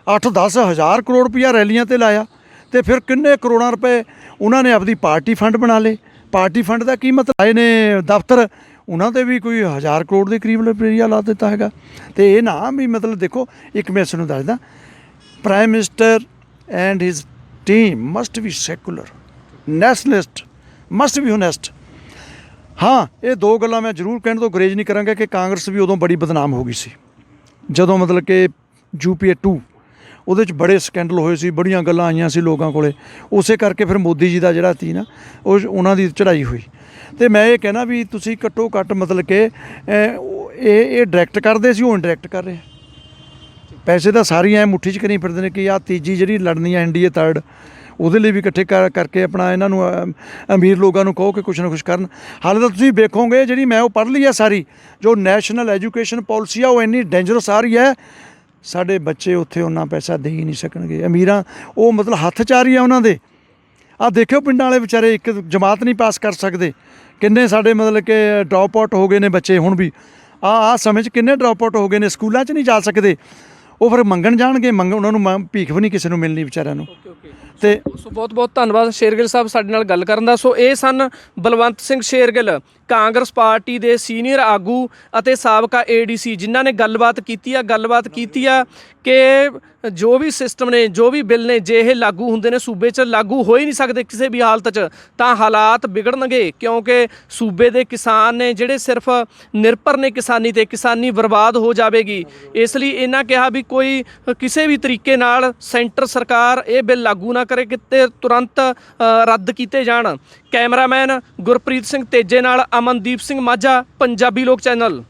8-10 ਹਜ਼ਾਰ ਕਰੋੜ ਰੁਪਈਆ ਰੈਲੀਆਂ 'ਤੇ ਲਾਇਆ, ਅਤੇ ਫਿਰ ਕਿੰਨੇ ਕਰੋੜਾਂ ਰੁਪਏ ਉਹਨਾਂ ਨੇ ਆਪਣੀ ਪਾਰਟੀ ਫੰਡ ਬਣਾ ਲਏ। ਪਾਰਟੀ ਫੰਡ ਦਾ ਕੀ ਮਤਲਬ? ਆਏ ਨੇ ਦਫ਼ਤਰ, ਉਹਨਾਂ 'ਤੇ ਵੀ ਕੋਈ 1000 ਕਰੋੜ ਦੇ ਕਰੀਬ ਰੁਪਈਆ ਲਾ ਦਿੱਤਾ ਹੈਗਾ। ਅਤੇ ਇਹ ਨਾ ਵੀ ਮਤਲਬ ਦੇਖੋ, ਇੱਕ ਮੈਂ ਤੁਹਾਨੂੰ ਦੱਸਦਾ, prime minister and his team must be secular, nationalist, must be honest। ਹਾਂ, ਇਹ 2 ਗੱਲਾਂ ਮੈਂ ਜ਼ਰੂਰ ਕਹਿਣ ਤੋਂ ਗੁਰੇਜ਼ ਨਹੀਂ ਕਰਾਂਗਾ ਕਿ ਕਾਂਗਰਸ ਵੀ ਉਦੋਂ ਬੜੀ ਬਦਨਾਮ ਹੋ ਗਈ ਸੀ, ਜਦੋਂ ਮਤਲਬ ਕਿ UPA 2 ਉਹਦੇ 'ਚ ਬੜੇ ਸਕੈਂਡਲ ਹੋਏ ਸੀ, ਬੜੀਆਂ ਗੱਲਾਂ ਆਈਆਂ ਸੀ ਲੋਕਾਂ ਕੋਲੇ। ਉਸੇ ਕਰਕੇ ਫਿਰ ਮੋਦੀ ਜੀ ਦਾ ਜਿਹੜਾ ਸੀ ਨਾ, ਉਹਨਾਂ ਦੀ ਚੜ੍ਹਾਈ ਹੋਈ। ਅਤੇ ਮੈਂ ਇਹ ਕਹਿਣਾ ਵੀ ਤੁਸੀਂ ਘੱਟੋ ਘੱਟ ਮਤਲਬ ਕਿ ਇਹ ਡਾਇਰੈਕਟ ਕਰਦੇ ਸੀ, ਉਹ ਇਨਡਾਇਰੈਕਟ ਕਰ ਰਹੇ। ਪੈਸੇ ਤਾਂ ਸਾਰੀ ਐ ਮੁੱਠੀ 'ਚ ਕਰੀ ਫਿਰਦੇ ਨੇ ਕਿ ਆਹ ਤੀਜੀ ਜਿਹੜੀ ਲੜਨੀ ਹੈ ਇੰਡੀਆ ਥਰਡ, ਉਹਦੇ ਲਈ ਵੀ ਇਕੱਠੇ ਕਰਕੇ ਆਪਣਾ ਇਹਨਾਂ ਨੂੰ ਅਮੀਰ ਲੋਕਾਂ ਨੂੰ ਕਹੋ ਕਿ ਕੁਛ ਨਾ ਕੁਛ ਕਰਨ। ਹਾਲੇ ਤਾਂ ਤੁਸੀਂ ਵੇਖੋਗੇ ਜਿਹੜੀ ਮੈਂ ਉਹ ਪੜ੍ਹ ਲਈ ਹੈ ਸਾਰੀ, ਜੋ ਨੈਸ਼ਨਲ ਐਜੂਕੇਸ਼ਨ ਪਾਲਿਸੀ ਆ ਉਹ ਇੰਨੀ ਡੇਂਜਰਸ ਆ ਰਹੀ ਹੈ, ਸਾਡੇ ਬੱਚੇ ਉੱਥੇ ਉਹਨਾਂ ਪੈਸਾ ਦੇ ਹੀ ਨਹੀਂ ਸਕਣਗੇ। ਅਮੀਰਾਂ ਉਹ ਮਤਲਬ ਹੱਥ 'ਚ ਆ ਰਹੀ ਆ ਉਹਨਾਂ ਦੇ। ਆਹ ਦੇਖਿਓ ਪਿੰਡਾਂ ਵਾਲੇ ਵਿਚਾਰੇ ਇੱਕ ਜਮਾਤ ਨਹੀਂ ਪਾਸ ਕਰ ਸਕਦੇ, ਕਿੰਨੇ ਸਾਡੇ ਮਤਲਬ ਕਿ ਡਰੋਪ ਆਊਟ ਹੋ ਗਏ ਨੇ ਬੱਚੇ। ਹੁਣ ਵੀ ਆਹ ਸਮੇਂ 'ਚ ਕਿੰਨੇ ਡਰੋਪ ਆਊਟ ਹੋ ਗਏ ਨੇ, ਸਕੂਲਾਂ 'ਚ ਨਹੀਂ ਜਾ ਸਕਦੇ, ਉਹ ਫਿਰ ਮੰਗਣ ਜਾਣਗੇ, ਉਹਨਾਂ ਨੂੰ ਭੀਖ ਵੀ ਨਹੀਂ ਕਿਸੇ ਨੂੰ ਮਿਲਣੀ ਵਿਚਾਰਿਆਂ ਨੂੰ। ਤੇ ਸੋ ਬਹੁਤ ਬਹੁਤ ਧੰਨਵਾਦ ਸ਼ੇਰਗਿੱਲ ਸਾਹਿਬ ਸਾਡੇ ਨਾਲ ਗੱਲ ਕਰਨ ਦਾ। ਸੋ ਇਹ ਸਨ ਬਲਵੰਤ ਸਿੰਘ ਸ਼ੇਰਗਿੱਲ, ਕਾਂਗਰਸ ਪਾਰਟੀ ਦੇ ਸੀਨੀਅਰ ਆਗੂ ਅਤੇ ਸਾਬਕਾ ADC, ਜਿਨ੍ਹਾਂ ਨੇ ਗੱਲਬਾਤ ਕੀਤੀ ਆ ਕਿ ਜੋ ਵੀ ਸਿਸਟਮ ਨੇ, ਜੋ ਵੀ ਬਿੱਲ ਨੇ, ਜੇ ਇਹ ਲਾਗੂ ਹੁੰਦੇ ਨੇ ਸੂਬੇ 'ਚ, ਲਾਗੂ ਹੋ ਹੀ ਨਹੀਂ ਸਕਦੇ ਕਿਸੇ ਵੀ ਹਾਲਤ 'ਚ, ਤਾਂ ਹਾਲਾਤ ਵਿਗੜਨਗੇ, ਕਿਉਂਕਿ ਸੂਬੇ ਦੇ ਕਿਸਾਨ ਨੇ ਜਿਹੜੇ ਸਿਰਫ ਨਿਰਭਰ ਨੇ ਕਿਸਾਨੀ ਤੇ, ਕਿਸਾਨੀ ਬਰਬਾਦ ਹੋ ਜਾਵੇਗੀ। ਇਸ ਲਈ ਇਹਨਾਂ ਕਿਹਾ ਵੀ ਕੋਈ ਕਿਸੇ ਵੀ ਤਰੀਕੇ ਨਾਲ ਸੈਂਟਰ ਸਰਕਾਰ ਇਹ ਬਿੱਲ ਲਾਗੂ ਨਾ ਕਰੇ, ਕਿਤੇ ਤੁਰੰਤ ਰੱਦ ਕੀਤੇ ਜਾਣ। ਕੈਮਰਾਮੈਨ ਗੁਰਪ੍ਰੀਤ ਸਿੰਘ ਤੇਜੇ ਨਾਲ ਅਮਨਦੀਪ ਸਿੰਘ ਮਾਝਾ, ਪੰਜਾਬੀ ਲੋਕ ਚੈਨਲ।